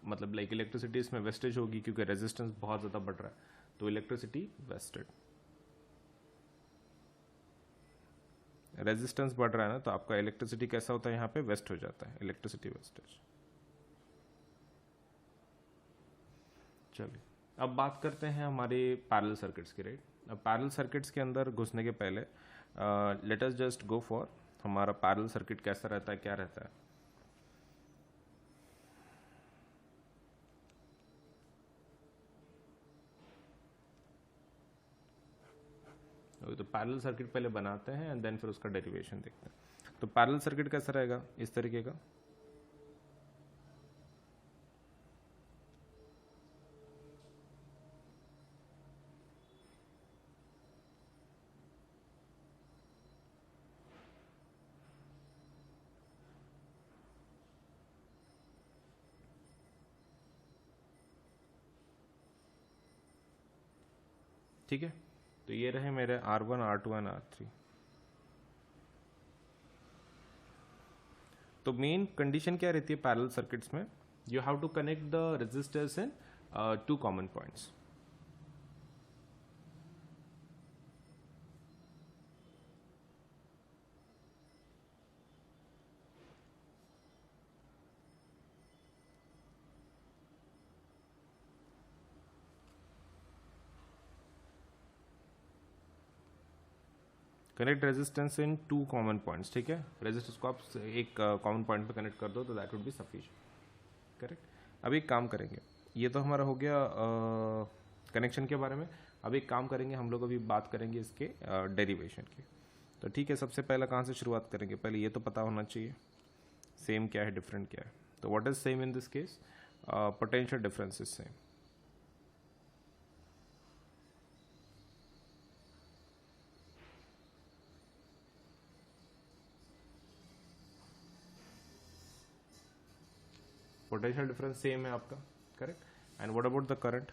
मतलब लाइक इलेक्ट्रिसिटी इसमें वेस्टेज होगी, क्योंकि रेजिस्टेंस बहुत ज़्यादा बढ़ रहा है, तो इलेक्ट्रिसिटी वेस्टेड। रेजिस्टेंस बढ़ रहा है ना, तो आपका इलेक्ट्रिसिटी कैसा होता है, यहाँ पे वेस्ट हो जाता है, इलेक्ट्रिसिटी वेस्टेज। चलिए अब बात करते हैं हमारे पैरेलल सर्किट्स की, राइट। अब पैरेलल सर्किट्स के अंदर घुसने के पहले let us just go for हमारा पैरेलल सर्किट कैसा रहता है, क्या रहता है। तो पैरेलल सर्किट पहले बनाते हैं एंड देन फिर उसका डेरिवेशन देखते हैं। तो पैरेलल सर्किट कैसा रहेगा, इस तरीके का। ठीक है, तो ये रहे मेरे R1 R2 एंड R3। तो मेन कंडीशन क्या रहती है पैरेलल सर्किट्स में, you have to connect the resistors in two common points. Connect resistance in two common points, ठीक है। रेजिस्टेंस को आप एक कॉमन पॉइंट पे कनेक्ट कर दो तो that would be sufficient, correct. अब एक काम करेंगे, ये तो हमारा हो गया कनेक्शन के बारे में। अब एक काम करेंगे, हम लोग अभी बात करेंगे इसके डेरिवेशन की। तो ठीक है, सबसे पहला कहाँ से शुरुआत करेंगे, पहले ये तो पता होना चाहिए सेम क्या है, डिफरेंट क्या है। तो what is same in this case, potential difference is same. Potential difference same है आपका, correct. And what about the current,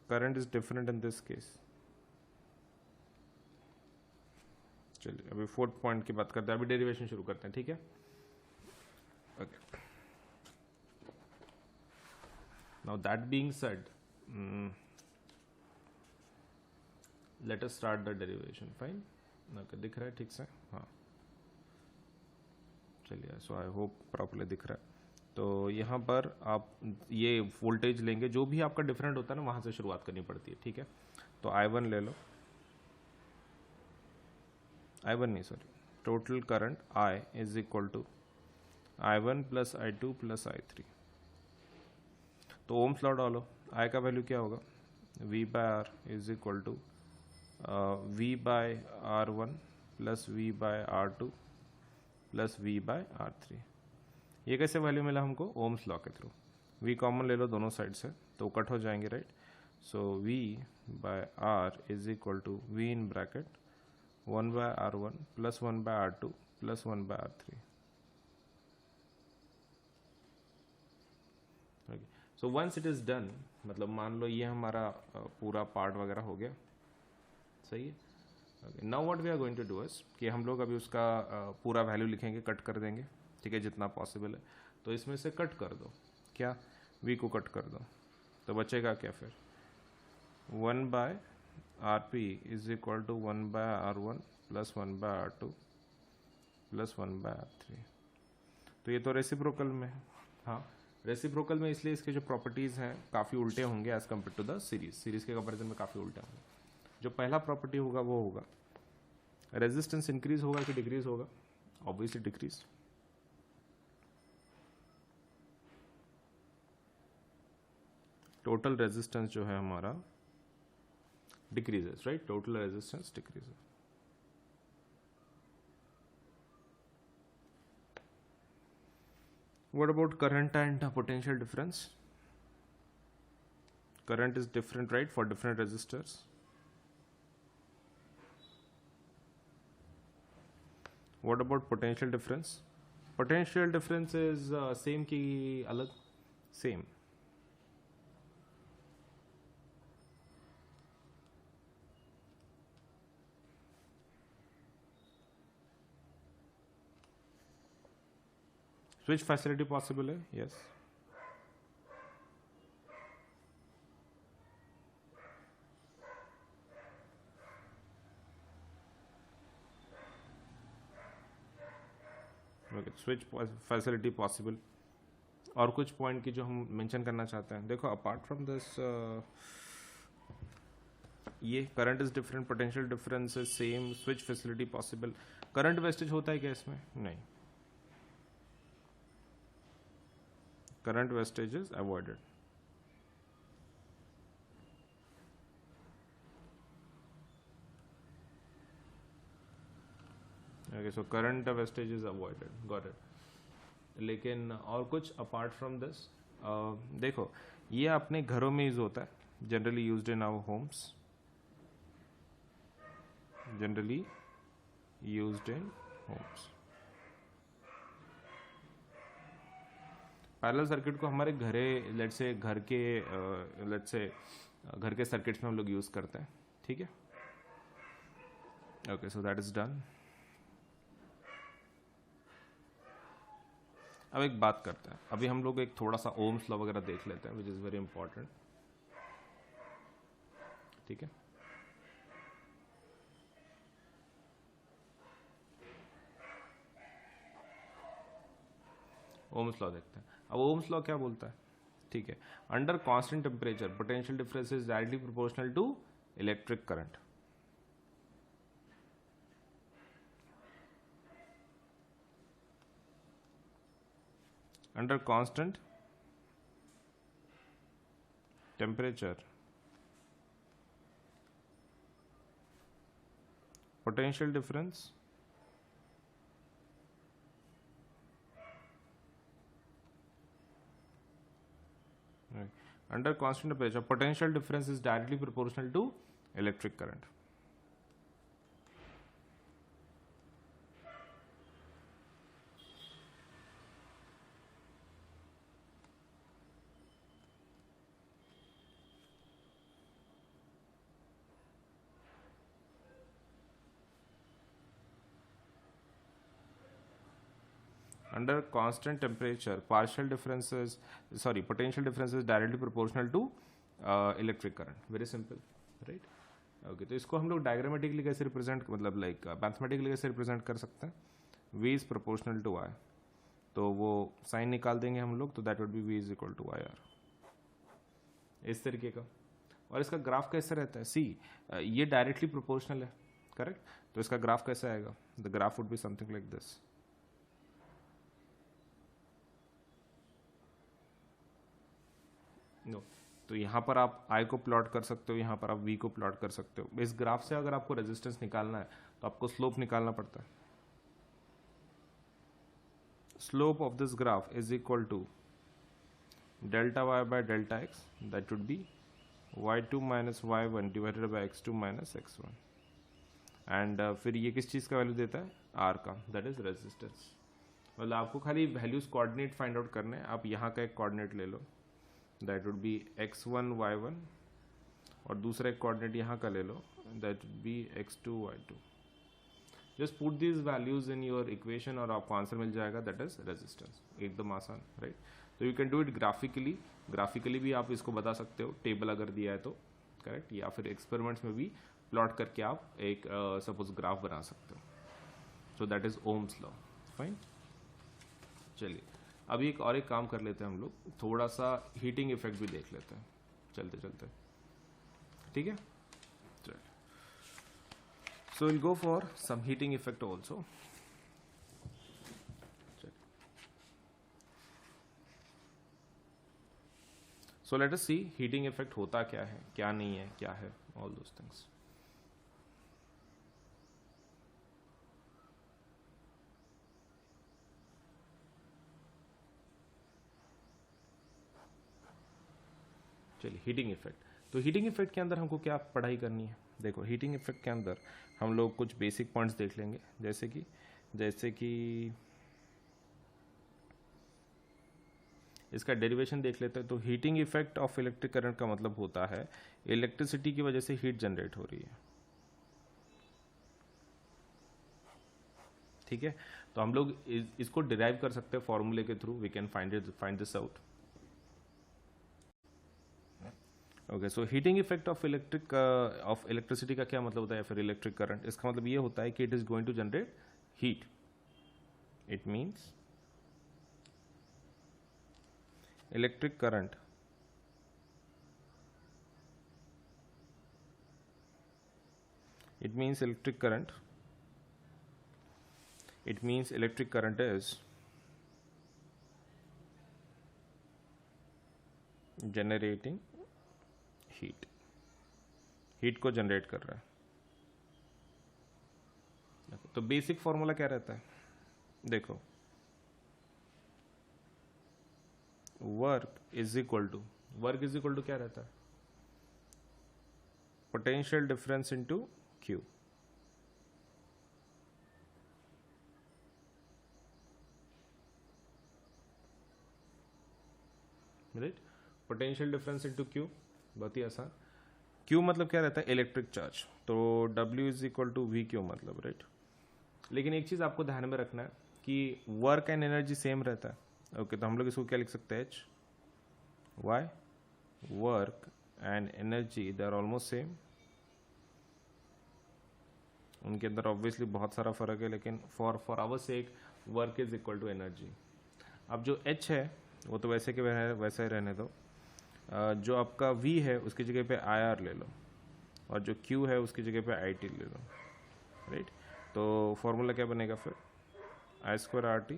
current is different in this case. चलिए अभी फोर्थ पॉइंट की बात करते हैं, अभी डेरिवेशन शुरू करते हैं, ठीक है। Okay, now that being said, late us start the derivation. Fine, okay, दिख रहा है ठीक से, हाँ चलिए, सो आई होप प्रॉपरली दिख रहा है। तो यहाँ पर आप ये वोल्टेज लेंगे, जो भी आपका डिफरेंट होता है ना, वहाँ से शुरुआत करनी पड़ती है, ठीक है। तो I1 ले लो, I1 नहीं sorry, total current I is equal to I1 plus I2 plus I3। तो ओम्स लॉ डालो, I का वैल्यू क्या होगा, V by R is equal to V by R1 plus V by R2 plus V by R3। ये कैसे value मिला हमको? Ohm's law के थ्रू। V कॉमन ले लो दोनों साइड से तो कट हो जाएंगे, right. So V by R is equal to V in bracket 1 by R1 plus 1 by R2 plus 1 by R3। So once it is done, मतलब मान लो ये हमारा पूरा पार्ट वगैरह हो गया, सही है। Now what we are going to do is कि हम लोग अभी उसका पूरा वैल्यू लिखेंगे, कट कर देंगे, ठीक है, जितना पॉसिबल है। तो इसमें से कट कर दो, क्या v को कट कर दो, तो बचेगा क्या फिर? 1 by R P is equal to 1 by R1 plus 1 by R2 plus 1 by R3। तो ये तो रेसिप्रोकल में है, हाँ रेसिप्रोकल में, इसलिए इसके जो प्रॉपर्टीज़ हैं काफ़ी उल्टे होंगे as compare to the series के कंपेरिजन में काफ़ी उल्टे होंगे। जो पहला प्रॉपर्टी होगा वो होगा रेजिस्टेंस इंक्रीज होगा कि डिक्रीज होगा? Obviously decrease. टोटल रेजिस्टेंस जो है हमारा decreases, right, total resistance decreases. What about current and potential difference? Current is different, right, for different resistors. What about potential difference? Potential difference is same की अलग? Same. Switch facility possible है? Yes. Okay, switch facility possible। और कुछ point की जो हम mention करना चाहते हैं, देखो अपार्ट फ्रॉम दिस ये current is different, potential difference is same, switch facility possible. Current wastage होता है क्या इसमें? नहीं, current wastage is avoided। Okay, so current wastage is avoided, got it। लेकिन और कुछ अपार्ट फ्रॉम दिस, देखो ये अपने घरों में यूज होता है, generally used in our homes, generally used in homes. Parallel circuit को हमारे घर के सर्किट्स में हम लोग यूज करते हैं, ठीक है। Okay, so that is done. अब एक बात करते हैं, अभी हम लोग एक थोड़ा सा ओम्स लॉ वगैरह देख लेते हैं, विच इज वेरी इंपॉर्टेंट, ठीक है। ओम्स लॉ देखते हैं। अब ओम्स लॉ क्या बोलता है, ठीक है, under constant temperature potential difference is directly proportional to electric current. Under constant temperature potential difference under constant temperature potential difference is directly proportional to electric current। under constant temperature potential difference is directly proportional to electric current। very simple, right। Okay, तो इसको हम लोग diagrammatically कैसे represent, मतलब like mathematically कैसे represent कर सकते हैं? v is proportional to i, तो वो साइन निकाल देंगे हम लोग, तो that would be v is equal to I R, इस तरीके का। और इसका ग्राफ कैसे रहता है? सी ये डायरेक्टली प्रोपोर्शनल है, करेक्ट, तो इसका ग्राफ कैसे आएगा? The graph would be something like this. No, तो यहाँ पर आप I को प्लॉट कर सकते हो, यहाँ पर आप V को प्लॉट कर सकते हो। इस ग्राफ से अगर आपको रेजिस्टेंस निकालना है तो आपको स्लोप निकालना पड़ता है। Slope of this graph is equal to delta y by delta x, that would be y2 minus y1 divided by x2 minus x1। And फिर ये किस चीज़ का वैल्यू देता है? R का, दैट इज रेजिस्टेंस। मतलब आपको खाली वैल्यूज कोऑर्डिनेट फाइंड आउट करने हैं। आप यहाँ का एक कोऑर्डिनेट ले लो, that would B x1 y1, और दूसरा एक कोऑर्डिनेट यहाँ का ले लो, that would be x2 y2। Just put these values in your equation और आपको आंसर मिल जाएगा, दैट इज रेजिस्टेंस। एकदम आसान, राइट। तो you can do it graphically. Graphically भी आप इसको बता सकते हो, टेबल अगर दिया है तो, करेक्ट, या फिर एक्सपेरिमेंट्स में भी प्लॉट करके आप एक सपोज ग्राफ बना सकते हो। So that is Ohm's law, fine. चलिए अभी एक काम कर लेते हैं हम लोग, थोड़ा सा हीटिंग इफेक्ट भी देख लेते हैं चलते चलते, ठीक है। चलिए, so will go for some heating effect also. So let us see heating effect होता क्या है, क्या नहीं है, क्या है, ऑल दोस थिंग्स। चलिए हीटिंग इफेक्ट। तो हीटिंग इफेक्ट के अंदर हमको क्या पढ़ाई करनी है? देखो हीटिंग इफेक्ट के अंदर हम लोग कुछ बेसिक पॉइंट्स देख लेंगे, जैसे कि इसका डेरिवेशन देख लेते हैं। तो heating effect of electric current का मतलब होता है इलेक्ट्रिसिटी की वजह से हीट जनरेट हो रही है, ठीक है। तो हम लोग इसको डिराइव कर सकते हैं फॉर्मूले के through, we can find this out. Okay, so heating effect of electricity का क्या मतलब होता है, या फिर इलेक्ट्रिक करंट? इसका मतलब ये होता है कि it is going to generate heat. It means electric current is generating heat को जनरेट कर रहा है। तो बेसिक फॉर्मूला क्या रहता है? देखो, वर्क इज इक्वल टू क्या रहता है? Potential difference into Q. Right, potential difference into Q, बहुत ही आसान। क्यू मतलब क्या रहता है? Electric charge. तो W is equal to V Q मतलब, राइट। लेकिन एक चीज आपको ध्यान में रखना है कि वर्क एंड एनर्जी सेम रहता है। ओके, तो हम लोग इसको क्या लिख सकते हैं? H why, work and energy they are almost same. उनके अंदर ऑब्वियसली बहुत सारा फर्क है, लेकिन for our sake work is equal to energy. अब जो H है वो तो वैसे के वैसे ही रहने दो। जो आपका V है उसकी जगह पे IR ले लो, और जो Q है उसकी जगह पे IT ले लो, राइट। तो फॉर्मूला क्या बनेगा फिर? I² RT।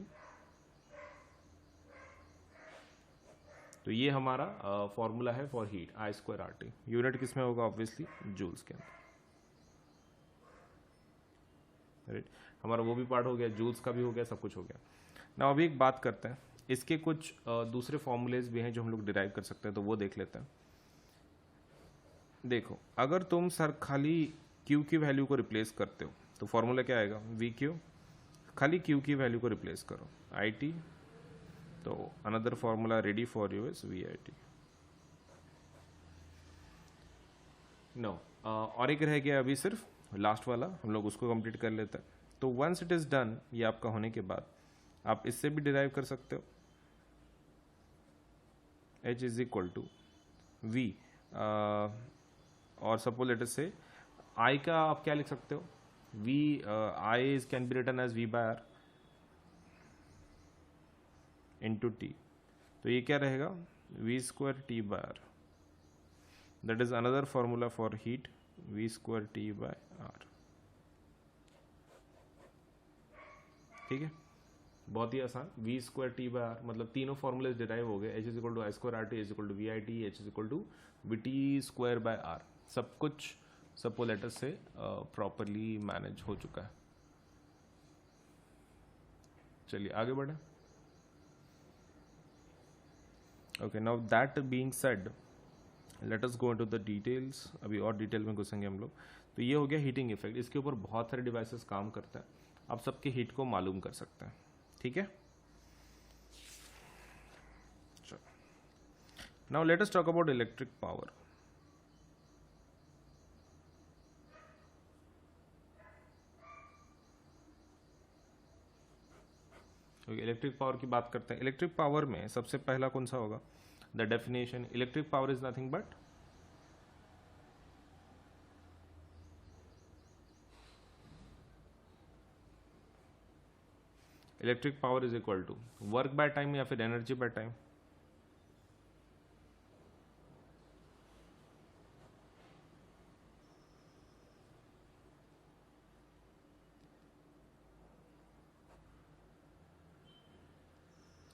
तो ये हमारा फॉर्मूला है for heat, I² RT। Unit किस में होगा? ऑब्वियसली जूल्स के अंदर, राइट। हमारा वो भी पार्ट हो गया, जूल्स का भी हो गया, सब कुछ हो गया ना। अभी एक बात करते हैं, इसके कुछ दूसरे फॉर्मूलेज भी हैं जो हम लोग डिराइव कर सकते हैं, तो वो देख लेते हैं। देखो, अगर तुम सर खाली Q की वैल्यू को रिप्लेस करते हो तो फॉर्मूला क्या आएगा? VQ। खाली Q की वैल्यू को रिप्लेस करो, IT। तो another formula ready for you is VIT। No, और एक रह गया अभी सिर्फ लास्ट वाला, हम लोग उसको कंप्लीट कर लेते हैं। तो वंस इट इज डन, ये आपका होने के बाद आप इससे भी डिराइव कर सकते हो। H is equal to V, और suppose let us say I का आप क्या लिख सकते हो? V, I can be written as V by R into T। तो ये क्या रहेगा? V² T by R। That is another formula for heat, V² T by R, ठीक है। बहुत ही आसान, V square T by R, मतलब तीनों फॉर्मूलेज डिराइव हो गए, H is equal to I square R T, H is equal to V I T, H is equal to V T square bye are, सब कुछ सबको letter से properly manage हो चुका है। चलिए आगे बढ़े। Okay, now that being said let us go into the details. अभी और डिटेल में घुसेंगे हम लोग। तो ये हो गया हीटिंग इफेक्ट, इसके ऊपर बहुत सारे डिवाइसेस काम करते हैं, आप सबके हीट को मालूम कर सकते हैं, ठीक है। Now let us talk about electric power. Electric power की बात करते हैं। इलेक्ट्रिक पावर में सबसे पहला कौन सा होगा? The definition, electric power is nothing but electric power is equal to work by time या फिर energy by time.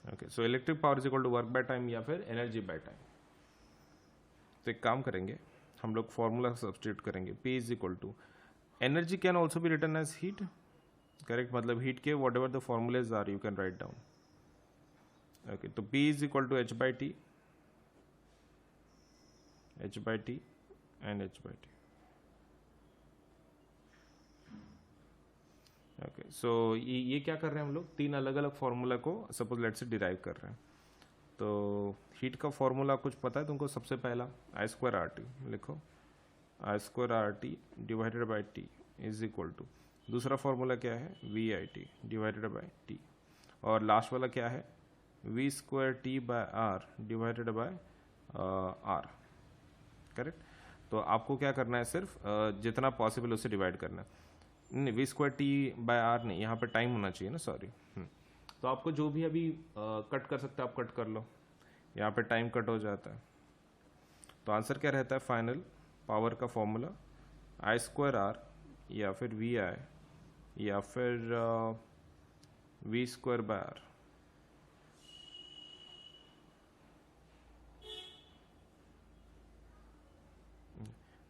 Okay, so electric power is equal to work by time या फिर एनर्जी बाय टाइम। तो एक काम करेंगे, हम लोग फॉर्मूला सब्स्टिट्यूट करेंगे, P is equal to energy can also be written as heat, correct, मतलब हीट के whatever the formulas are you can write down. Okay, तो P is equal to H by T and H by T. Okay, so ये क्या कर रहे हैं हम लोग, तीन अलग अलग फॉर्मूला को सपोज लेट से डिराइव कर रहे हैं। तो हीट का फॉर्मूला कुछ पता है तुमको? सबसे पहला आई स्क्वायर आर टी लिखो, I square R T divided by T is equal to, दूसरा फॉर्मूला क्या है, V I T divided by T, और लास्ट वाला क्या है, V square T by R divided by R, correct. तो आपको क्या करना है, सिर्फ जितना पॉसिबल उससे डिवाइड करना है। नहीं, V square T by R नहीं, यहाँ पे टाइम होना चाहिए ना, सॉरी। तो आपको जो भी अभी कट कर सकते हैं आप कट कर लो, यहाँ पे टाइम कट हो जाता है। तो आंसर क्या रहता है फाइनल पावर का फॉर्मूला, आई स्क्वायर आर या फिर वी आई या फिर वी स्क्वायर बाय आर।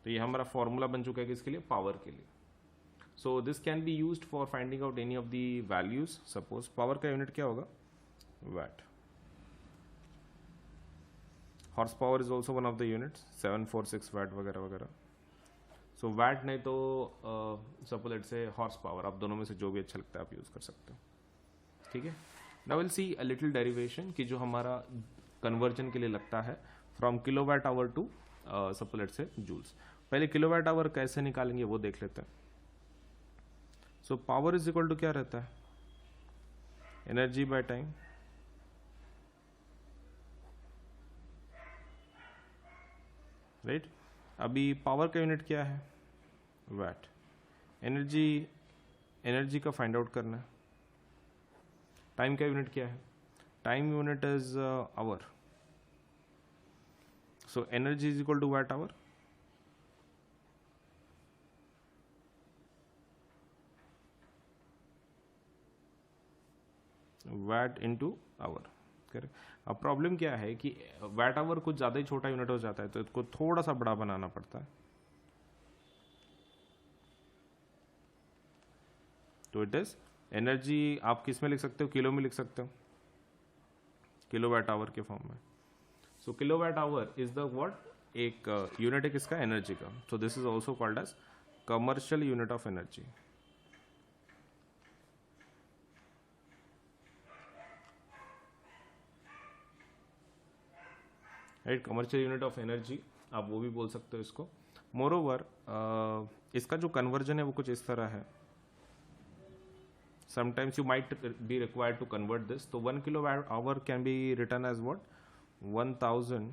तो ये हमारा फॉर्मूला बन चुका है किसके लिए, पावर के लिए। So this can be used for finding out any of the values. Suppose power का यूनिट क्या होगा, watt. Horse power is also one of the units, 746 watt वगैरह वगैरह। सो वैट नहीं तो suppose let say horse power, आप दोनों में से जो भी अच्छा लगता है आप यूज कर सकते हो, ठीक है। Now will see a little derivation कि जो हमारा कन्वर्जन के लिए लगता है from kilowatt hour to suppose let say joules. पहले किलोवाट आवर कैसे निकालेंगे वो देख लेते हैं। So power is equal to क्या रहता है, एनर्जी बाय टाइम, राइट। अभी पावर का यूनिट क्या है, वैट। एनर्जी का फाइंड आउट करना है। टाइम का यूनिट क्या है, time unit is hour. So energy is equal to watt hour, watt into hour, correct. अब प्रॉब्लम क्या है कि वैट आवर कुछ ज़्यादा ही छोटा यूनिट हो जाता है, तो इसको थोड़ा सा बड़ा बनाना पड़ता है। तो इट इज एनर्जी, आप किस में लिख सकते हो, किलो में लिख सकते हो, किलो वैट आवर के फॉर्म में। So kilo watt hour is the what, एक यूनिट है किसका, एनर्जी का। So this is also called as commercial unit of energy, right. Commercial unit of energy आप वो भी बोल सकते हो इसको। मोर ओवर इसका जो कन्वर्जन है वो कुछ इस तरह है, sometimes you might be required to convert this. तो 1 kilo watt hour can be written as what, 1000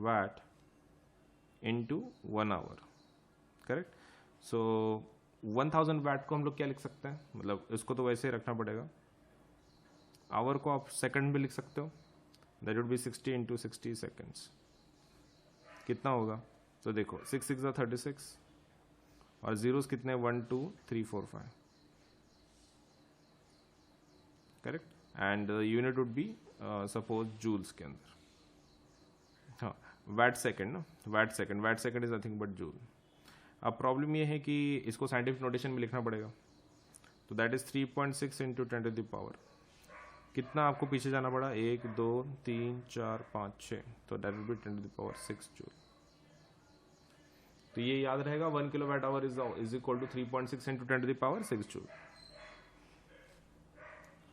watt into 1 hour, correct. So 1000 watt को हम लोग क्या लिख सकते हैं, मतलब इसको तो वैसे ही रखना पड़ेगा। आवर को आप सेकंड में लिख सकते हो, that would B 60 into 60 seconds. कितना होगा, तो देखो 6 6 36 और जीरोस कितने, 1 2 3 4 5, correct. And unit would be suppose joules के अंदर. हाँ, वैट सेकेंड ना, watt second is nothing but joule. अब प्रॉब्लम ये है कि इसको साइंटिफिक नोटेशन में लिखना पड़ेगा. तो that is 3.6 into 10 to the power. कितना आपको पीछे जाना पड़ा, 1 2 3 4 5 6, तो that will be 10 to the power 6 joule. तो ये याद रहेगा, 1 kilowatt hour is equal to 3.6 into 10 to the power 6 joule.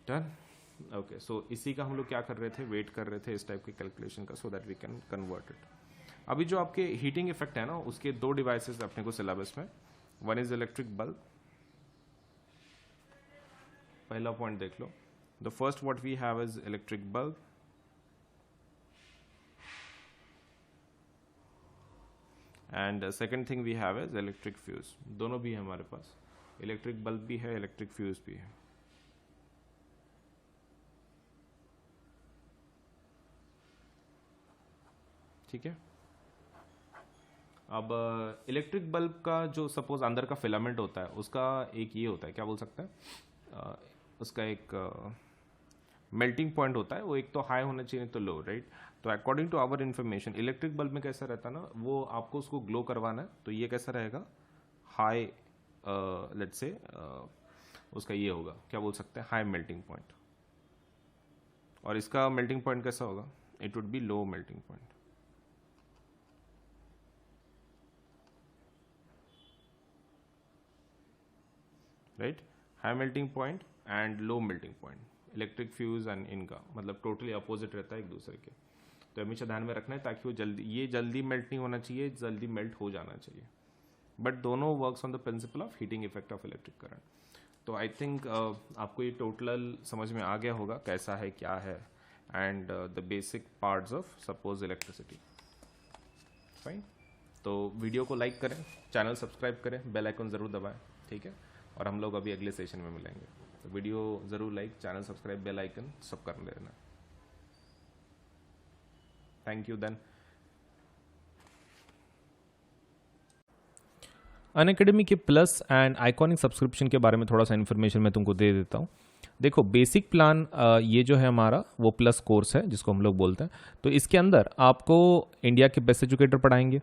Done. Okay, so इसी का हम लोग क्या कर रहे थे, वेट कर रहे थे इस टाइप की कैलकुलेशन का, so that we can convert it. अभी जो आपके हीटिंग इफेक्ट है ना, उसके 2 डिवाइसेस अपने को सिलेबस में. One is electric bulb. पहला पॉइंट देख लो. The first what we have is electric bulb. And second thing we have is electric fuse. दोनों भी है हमारे पास, इलेक्ट्रिक बल्ब भी है, इलेक्ट्रिक फ्यूज भी है. ठीक है. अब इलेक्ट्रिक बल्ब का जो सपोज अंदर का फिलामेंट होता है, उसका एक ये होता है, क्या बोल सकते हैं, उसका एक मेल्टिंग पॉइंट होता है. वो एक तो हाई होना चाहिए तो लो, राइट. तो according to our information electric bulb में कैसा रहता है ना, वो आपको उसको ग्लो करवाना है, तो ये कैसा रहेगा, हाई, लेट्स से उसका ये होगा, क्या बोल सकते हैं, हाई मेल्टिंग पॉइंट. और इसका मेल्टिंग पॉइंट कैसा होगा, it would B low melting point. Right, high melting point and low melting point. Electric fuse and इनका मतलब टोटली अपोजिट रहता है एक दूसरे के. तो हमेशा ध्यान में रखना है ताकि वो जल्दी मेल्ट नहीं होना चाहिए, जल्दी मेल्ट हो जाना चाहिए. बट दोनों works on the principle of heating effect of electric current. तो आई थिंक आपको ये टोटल समझ में आ गया होगा कैसा है क्या है, and the basic parts of suppose electricity. Fine. तो वीडियो को लाइक करें, चैनल सब्सक्राइब करें, बेल आइकन ज़रूर दबाएं. ठीक है. और हम लोग अभी अगले सेशन में मिलेंगे. तो वीडियो ज़रूर like, channel subscribe, bell icon सब कर लेना. Thank you. देन अनअकैडमी के प्लस एंड आइकॉनिक सब्सक्रिप्शन के बारे में थोड़ा सा इन्फॉर्मेशन मैं तुमको दे देता हूँ. देखो, बेसिक प्लान ये जो है हमारा वो प्लस कोर्स है जिसको हम लोग बोलते हैं. तो इसके अंदर आपको इंडिया के बेस्ट एजुकेटर पढ़ाएंगे,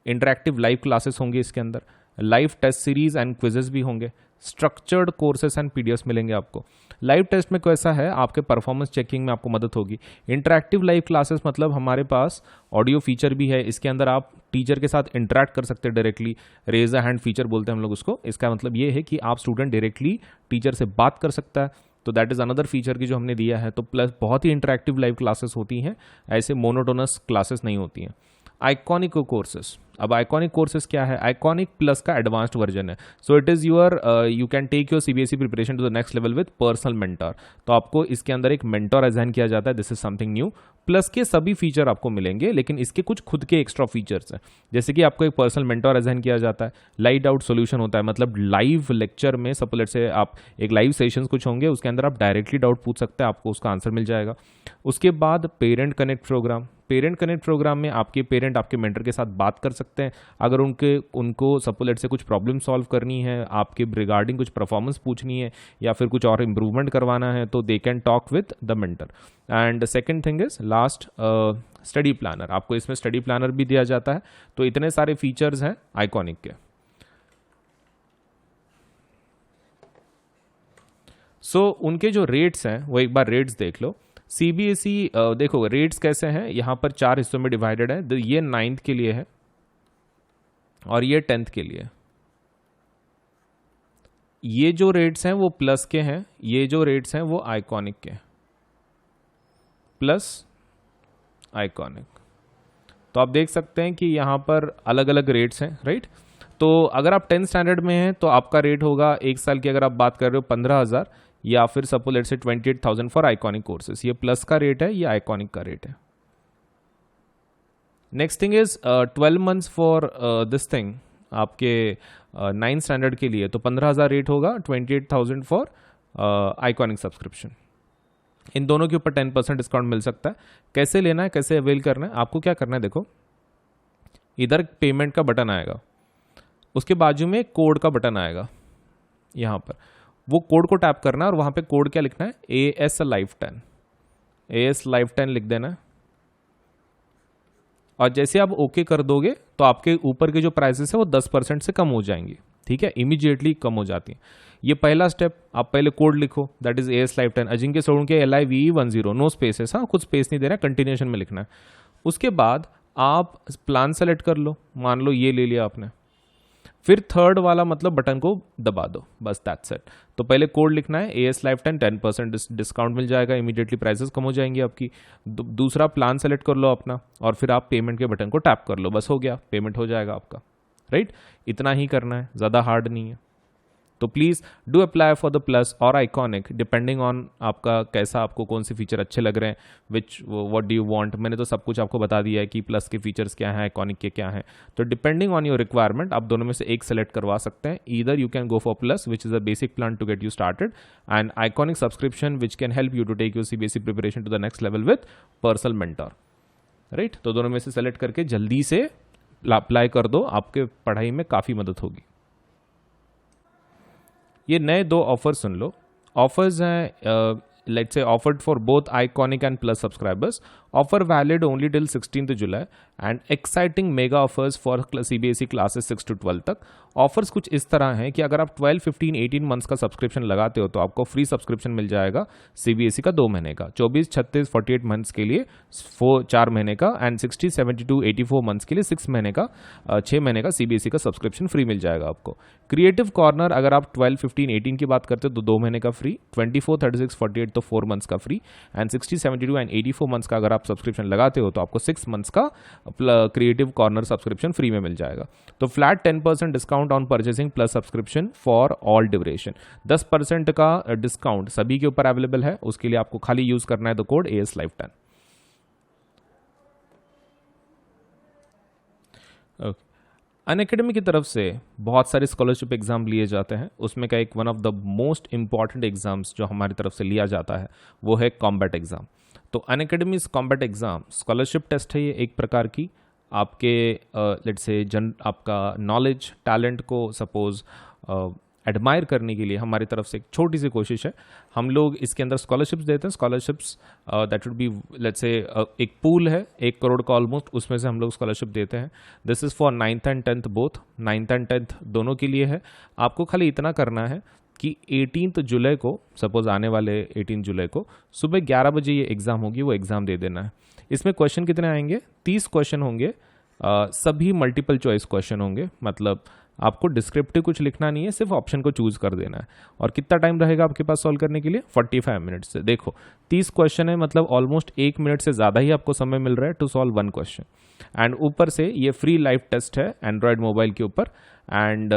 इंटरैक्टिव लाइव क्लासेस होंगे इसके अंदर, live test series and quizzes भी होंगे, स्ट्रक्चर्ड कोर्सेस एंड पीडीएफ्स मिलेंगे आपको. लाइव टेस्ट में कैसा है, आपके परफॉर्मेंस चेकिंग में आपको मदद होगी. इंटरैक्टिव लाइव क्लासेस मतलब हमारे पास ऑडियो फीचर भी है, इसके अंदर आप टीचर के साथ इंटरैक्ट कर सकते हैं directly. Raise a hand feature बोलते हैं हम लोग उसको. इसका मतलब ये है कि आप स्टूडेंट डायरेक्टली टीचर से बात कर सकता है. तो दैट इज अनदर फीचर की जो हमने दिया है. तो प्लस बहुत ही इंटरैक्टिव लाइव क्लासेस होती हैं, ऐसे मोनोटोनस क्लासेस नहीं होती हैं. Iconic courses. अब आइकॉनिक कोर्सेज क्या है, आइकॉनिक प्लस का एडवांस्ड वर्जन है. So it is your, you can take your CBSE preparation to the next level with personal mentor. तो आपको इसके अंदर एक मेंटर असाइन किया जाता है. This is something new. Plus के सभी फीचर आपको मिलेंगे, लेकिन इसके कुछ खुद के एक्स्ट्रा फीचर्स हैं. जैसे कि आपको एक पर्सनल मेंटर असाइन किया जाता है, लाइव डाउट सोल्यूशन होता है, मतलब लाइव लेक्चर में सपोज से आप एक लाइव सेशंस कुछ होंगे, उसके अंदर आप डायरेक्टली डाउट पूछ सकते हैं, आपको उसका आंसर मिल जाएगा. उसके बाद parent connect program. Parent connect program में आपके पेरेंट आपके मेंटर के साथ बात कर सकते हैं. अगर उनको सपोज से कुछ प्रॉब्लम सॉल्व करनी है, आपके रिगार्डिंग कुछ परफॉर्मेंस पूछनी है या फिर कुछ और इम्प्रूवमेंट करवाना है, तो they can talk with the mentor. And second thing is last, study planner. आपको इसमें स्टडी प्लानर भी दिया जाता है. तो इतने सारे फीचर्स हैं आइकॉनिक के. सो उनके जो रेट्स हैं वो एक बार रेट्स देख लो. सीबीएसई देखो रेट्स कैसे हैं, यहाँ पर 4 हिस्सों में डिवाइडेड है. ये 9th के लिए है और ये 10th के लिए. ये जो रेट्स हैं वो प्लस के हैं, ये जो रेट्स हैं वो आइकॉनिक के. Plus iconic. तो आप देख सकते हैं कि यहाँ पर अलग अलग रेट्स हैं, राइट. तो अगर आप 10th स्टैंडर्ड में हैं तो आपका रेट होगा एक साल की, अगर आप बात कर रहे हो 15,000, या फिर suppose let's say 28,000 for iconic courses. ये प्लस का रेट है, ये आइकॉनिक का रेट है. Next thing is 12 months for this thing. आपके 9th स्टैंडर्ड के लिए तो 15,000 रेट होगा, 28,000 फॉर आइकॉनिक सब्सक्रिप्शन. इन दोनों के ऊपर 10% डिस्काउंट मिल सकता है. कैसे लेना है, कैसे अवेल करना है, आपको क्या करना है, देखो इधर पेमेंट का बटन आएगा, उसके बाजू में कोड का बटन आएगा यहाँ पर. वो कोड को टैप करना है और वहाँ पे कोड क्या लिखना है, AS Life 10, AS Life 10 लिख देना है। और जैसे आप ओके कर दोगे तो आपके ऊपर के जो प्राइसेस है वो 10% से कम हो जाएंगी, ठीक है, इमीडिएटली कम हो जाती है। ये पहला स्टेप, आप पहले कोड लिखो, that is AS Life 10 Ajinkya Solanke LIVE10, no spaces, हाँ कुछ स्पेस नहीं देना, कंटिन्यूएशन में लिखना है। उसके बाद आप प्लान सेलेक्ट कर लो, मान लो ये ले लिया आपने, फिर थर्ड वाला मतलब बटन को दबा दो, बस दैट्स इट। तो पहले कोड लिखना है AS Life 10, 10% डिस्काउंट मिल जाएगा, इमीडिएटली प्राइसेस कम हो जाएंगी आपकी। दूसरा प्लान सेलेक्ट कर लो अपना, और फिर आप पेमेंट के बटन को टैप कर लो, बस हो गया, पेमेंट हो जाएगा आपका, राइट। इतना ही करना है, ज़्यादा हार्ड नहीं है। तो please do apply for the plus और आइकॉनिक, डिपेंडिंग ऑन आपका कैसा, आपको कौन से फीचर अच्छे लग रहे हैं, विच व्हाट डू यू वांट। मैंने तो सब कुछ आपको बता दिया है कि प्लस के फीचर्स क्या हैं, आइकॉनिक के क्या हैं। तो डिपेंडिंग ऑन योर रिक्वायरमेंट आप दोनों में से एक सेलेक्ट करवा सकते हैं। Either you can go for Plus which is a basic plan to get you started, and iconic subscription which can help you to take your CBSE preparation to the next level with personal mentor, right. तो दोनों में से select करके जल्दी से apply कर दो, आपके पढ़ाई में काफ़ी मदद होगी। ये नए 2 ऑफर सुन लो। ऑफर्स हैं, let's say offered for both iconic and plus subscribers, offer valid only till 16th July, and exciting mega offers for CBSE classes 6 to 12 तक। ऑफर्स कुछ इस तरह हैं कि अगर आप 12, 15, 18 मंथ्स का सब्सक्रिप्शन लगाते हो तो आपको फ्री सब्सक्रिप्शन मिल जाएगा CBSE का 2 महीने का, 24, 36, 48 मंथ्स के लिए 4 महीने का, एंड 60, 72, 84 मंथ्स के लिए 6 महीने का 6 महीने का CBSE का सब्सक्रिप्शन फ्री मिल जाएगा आपको। क्रिएटिव कॉर्नर अगर आप 12, 15, 18 की बात करते हो तो 2 महीने का फ्री, 24, 36, 48 तो 4 मंथ्स का फ्री, एंड 60, 72 एंड 84 मंथ्स का अगर आप सब्सक्रिप्शन लगाते हो तो आपको 6 मंथ्स का क्रिएटिव कॉर्नर सब्सक्रिप्शन फ्री में मिल जाएगा। तो flat 10% discount on purchasing plus subscription for all duration, 10% का डिस्काउंट सभी के ऊपर अवेलेबल है। उसके लिए आपको खाली यूज करना है the code AS Life 10। Unacademy की तरफ से बहुत सारे स्कॉलरशिप एग्जाम लिए जाते हैं, उसमें का एक one of the most important exams जो हमारी तरफ से लिया जाता है वो है कॉम्बैट एग्जाम। तो Unacademy Combat exam scholarship test है, ये एक प्रकार की आपके लेट्स से आपका नॉलेज टैलेंट को सपोज एडमायर करने के लिए हमारी तरफ से एक छोटी सी कोशिश है। हम लोग इसके अंदर स्कॉलरशिप्स देते हैं, scholarships that would B let's say एक पूल है 1 करोड़ का ऑलमोस्ट, उसमें से हम लोग स्कॉलरशिप देते हैं। This is for 9th and 10th both, 9th and 10th दोनों के लिए है। आपको खाली इतना करना है कि 18 जुलाई को, सपोज आने वाले 18 जुलाई को सुबह 11 बजे ये एग्ज़ाम होगी, वो एग्ज़ाम दे देना है। इसमें क्वेश्चन कितने आएंगे, 30 क्वेश्चन होंगे, सभी मल्टीपल चॉइस क्वेश्चन होंगे, मतलब आपको डिस्क्रिप्टिव कुछ लिखना नहीं है, सिर्फ ऑप्शन को चूज कर देना है। और कितना टाइम रहेगा आपके पास सॉल्व करने के लिए, 45 मिनट्स से। देखो 30 क्वेश्चन है, मतलब ऑलमोस्ट 1 मिनट से ज़्यादा ही आपको समय मिल रहा है टू सॉल्व 1 क्वेश्चन। एंड ऊपर से ये फ्री लाइव टेस्ट है एंड्रॉयड मोबाइल के ऊपर, and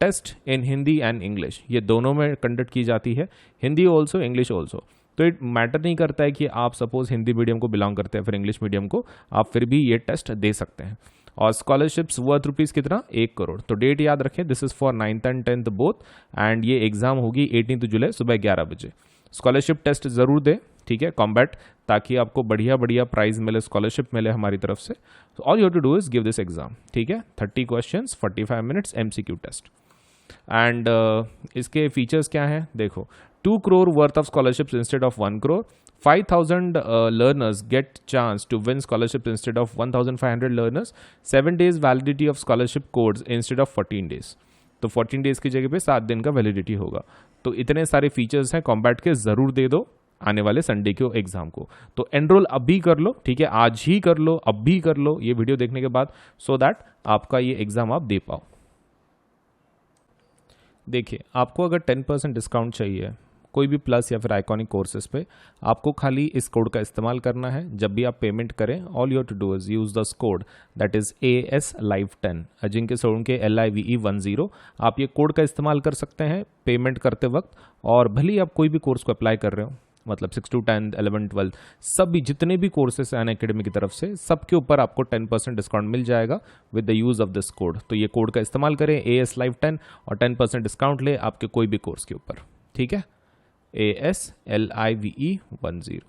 test in Hindi and English, ये दोनों में कंडक्ट की जाती है, हिंदी ऑल्सो इंग्लिश ऑल्सो। तो इट मैटर नहीं करता है कि आप सपोज हिंदी मीडियम को बिलोंग करते हैं फिर इंग्लिश मीडियम को, आप फिर भी ये टेस्ट दे सकते हैं। और स्कॉलरशिप्स वर्थ रुपीज़ कितना, 1 करोड़। तो डेट याद रखें, this is for 9th and 10th both, and ये एग्जाम होगी 18 जुलाई सुबह 11 बजे। स्कॉलरशिप टेस्ट ज़रूर दें, ठीक है, कॉम्बैट, ताकि आपको बढ़िया बढ़िया प्राइज मिले, स्कॉलरशिप मिले हमारी तरफ से। All you have to do is give this exam, ठीक है। 30 questions, 45 minutes, MCQ test. And इसके फीचर्स क्या हैं, देखो 2 crore worth of scholarships instead of 1 crore, 5,000 learners get chance to win scholarships instead of 1,500 learners, 7 days validity of scholarship codes instead of 14 days। तो 14 days की जगह पे 7 दिन का वैलिडिटी होगा। तो इतने सारे फीचर्स हैं कॉम्बैट के, ज़रूर दे दो आने वाले संडे के एग्जाम को। तो एनरोल अभी कर लो, ठीक है, आज ही कर लो, अब भी कर लो ये वीडियो देखने के बाद, सो दैट आपका ये एग्जाम आप दे पाओ। देखिए, आपको अगर 10% डिस्काउंट चाहिए कोई भी प्लस या फिर आइकॉनिक कोर्सेज पे, आपको खाली इस कोड का इस्तेमाल करना है। जब भी आप पेमेंट करें, all you have to do is use this code that is AS Life 10, Ajinkya Solanke LIVE10। आप ये कोड का इस्तेमाल कर सकते हैं पेमेंट करते वक्त, और भले ही आप कोई भी कोर्स को अप्लाई कर रहे हो, मतलब 6 to 10, 11, 12 सभी जितने भी कोर्सेस हैं अनअकैडमी की तरफ से, सबके ऊपर आपको 10% डिस्काउंट मिल जाएगा with the use of this code. तो ये कोड का इस्तेमाल करें AS Life 10 और 10% डिस्काउंट ले आपके कोई भी कोर्स के ऊपर, ठीक है। AS LIVE10।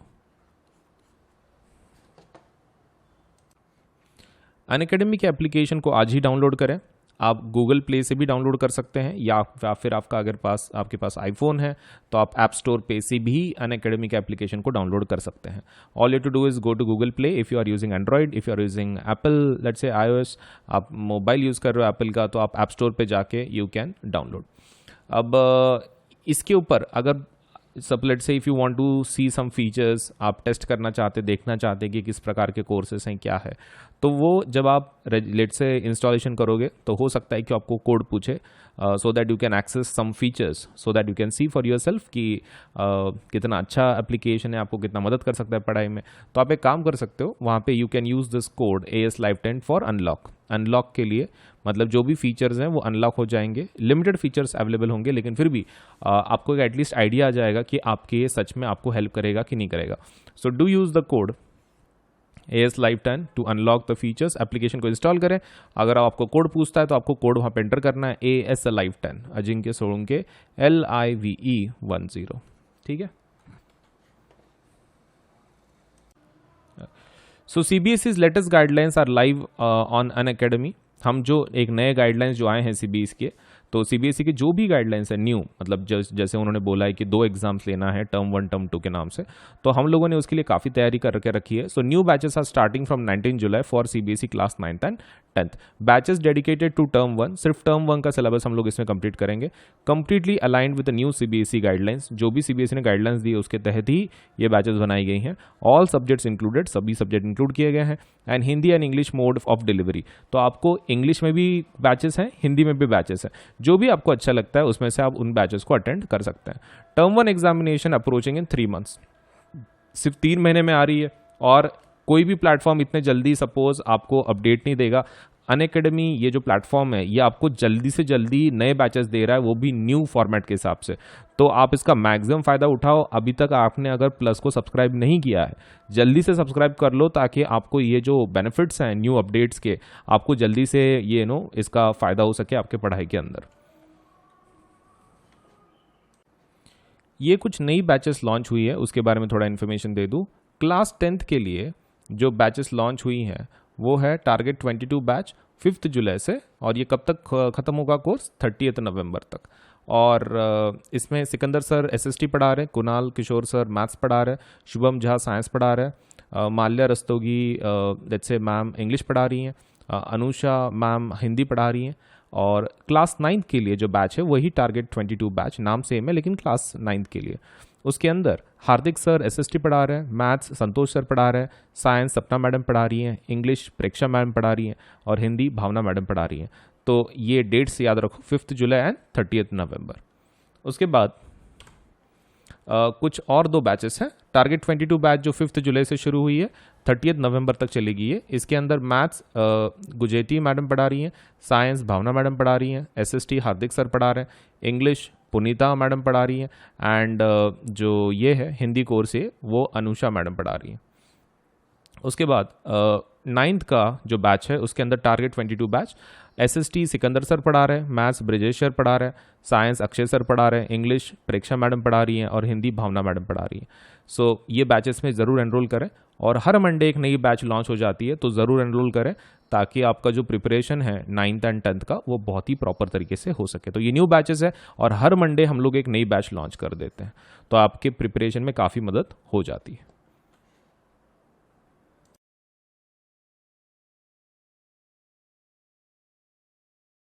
अनअकैडमी के एप्लीकेशन को आज ही डाउनलोड करें। आप गूगल प्ले से भी डाउनलोड कर सकते हैं, या फिर आपके पास आईफोन है तो आप ऐप स्टोर पे से भी अनअकैडमी के एप्लीकेशन को डाउनलोड कर सकते हैं। All you to do is go to Google Play if you are using Android, if you are using Apple let's say iOS, आप मोबाइल यूज़ कर रहे हो एप्पल का, तो आप ऐप स्टोर पे जाके यू कैन डाउनलोड। अब इसके ऊपर अगर सब let's say if you want to see some features, आप टेस्ट करना चाहते, देखना चाहते कि किस प्रकार के कोर्सेस हैं, क्या है, तो वो जब आप लेट्स से इंस्टॉलेशन करोगे तो हो सकता है कि आपको कोड पूछे, so that you can access some features, so that you can see for yourself कि कितना अच्छा एप्लीकेशन है, आपको कितना मदद कर सकता है पढ़ाई में। तो आप एक काम कर सकते हो, वहाँ पे you can use this code AS Live 10 for unlock के लिए, मतलब जो भी फीचर्स हैं वो अनलॉक हो जाएंगे। लिमिटेड फीचर्स अवेलेबल होंगे, लेकिन फिर भी आपको एक एटलीस्ट आइडिया आ जाएगा कि आपके ये सच में आपको हेल्प करेगा कि नहीं करेगा। So do use the code AS Live 10 to unlock the features. Application को इंस्टॉल करें, अगर आपको कोड पूछता है तो आपको कोड वहाँ पे एंटर करना है, AS Live 10 Ajinkya Solanke LIVE10, ठीक है। So CBSE's latest guidelines are live on Unacademy. हम जो एक नए गाइडलाइंस जो आए हैं CBSE के, तो CBSE के जो भी गाइडलाइंस है न्यू, मतलब जैसे उन्होंने बोला है कि 2 एग्जाम्स लेना है, टर्म 1 टर्म 2 के नाम से, तो हम लोगों ने उसके लिए काफ़ी तैयारी करके रखी है। So new batches are starting from 19 July for CBSE class 9th and 10th। Batches dedicated to term 1, सिर्फ टर्म 1 का सिलेबस हम लोग इसमें कंप्लीट करेंगे, completely aligned with the new CBSE guidelines. जो भी CBSE ने गाइडलाइंस दी है उसके तहत ही ये बैचेस बनाई गई हैं। ऑल सब्जेक्ट्स इंक्लूडेड, सभी सब्जेक्ट इंक्लूड किए गए हैं, and Hindi and English mode of delivery. तो आपको इंग्लिश में भी बैचेस हैं, हिंदी में भी बैचेस हैं, जो भी आपको अच्छा लगता है उसमें से आप उन बैचेस को अटेंड कर सकते हैं। टर्म 1 एग्जामिनेशन अप्रोचिंग इन 3 मंथ्स, सिर्फ 3 महीने में आ रही है, और कोई भी प्लेटफॉर्म इतने जल्दी सपोज आपको अपडेट नहीं देगा। अनअकैडमी ये जो प्लेटफॉर्म है ये आपको जल्दी से जल्दी नए बैचेस दे रहा है, वो भी न्यू फॉर्मेट के हिसाब से, तो आप इसका मैक्सिमम फ़ायदा उठाओ। अभी तक आपने अगर प्लस को सब्सक्राइब नहीं किया है, जल्दी से सब्सक्राइब कर लो, ताकि आपको ये जो बेनिफिट्स हैं न्यू अपडेट्स के, आपको जल्दी से ये इसका फ़ायदा हो सके आपके पढ़ाई के अंदर। ये कुछ नई बैचेस लॉन्च हुई है, उसके बारे में थोड़ा इन्फॉर्मेशन दे दूँ। क्लास 10th के लिए जो बैचेस लॉन्च हुई हैं वो है टारगेट 22 बैच 5 जुलाई से, और ये कब तक ख़त्म होगा कोर्स? 30 नवंबर तक। और इसमें सिकंदर सर SST पढ़ा रहे हैं, कुणाल किशोर सर मैथ्स पढ़ा रहे हैं, शुभम झा साइंस पढ़ा रहे हैं, Mallya Rastogi let's say ma'am English पढ़ा रही हैं, अनुषा मैम हिंदी पढ़ा रही हैं। और क्लास 9th के लिए जो बैच है वही टारगेट 22 बैच, नाम सेम है लेकिन क्लास 9th के लिए। उसके अंदर हार्दिक सर SST पढ़ा रहे हैं, मैथ्स संतोष सर पढ़ा रहे हैं, साइंस सपना मैडम पढ़ा रही हैं, इंग्लिश प्रेक्षा मैडम पढ़ा रही हैं, और हिंदी भावना मैडम पढ़ा रही हैं। तो ये डेट्स याद रखो, 5 जुलाई एंड 30 नवंबर। उसके बाद कुछ और 2 बैचेस हैं। टारगेट 22 बैच जो 5 जुलाई से शुरू हुई है, 30 नवंबर तक चलेगी ये। इसके अंदर मैथ्स गुजेटी मैडम पढ़ा रही हैं, साइंस भावना मैडम पढ़ा रही हैं, SST हार्दिक सर पढ़ा रहे हैं, इंग्लिश पुनीता मैडम पढ़ा रही हैं, एंड जो ये है हिंदी कोर्स है वो अनुषा मैडम पढ़ा रही हैं। उसके बाद 9th का जो बैच है उसके अंदर target 22 batch SST Sikandar sir पढ़ा रहे हैं, मैथ्स ब्रिजेश सर पढ़ा रहे हैं, साइंस अक्षय सर पढ़ा रहे हैं, इंग्लिश प्रेक्षा मैडम पढ़ा रही हैं, और हिंदी भावना मैडम पढ़ा रही हैं। सो ये बैचेस में ज़रूर एनरोल करें, और हर मंडे एक नई बैच लॉन्च हो जाती है, तो ज़रूर एनरोल करें, ताकि आपका जो प्रिपरेशन है 9th एंड 10th का वो बहुत ही प्रॉपर तरीके से हो सके। तो ये न्यू बैचेस है, और हर मंडे हम लोग एक नई बैच लॉन्च कर देते हैं, तो आपके प्रिपरेशन में काफ़ी मदद हो जाती है।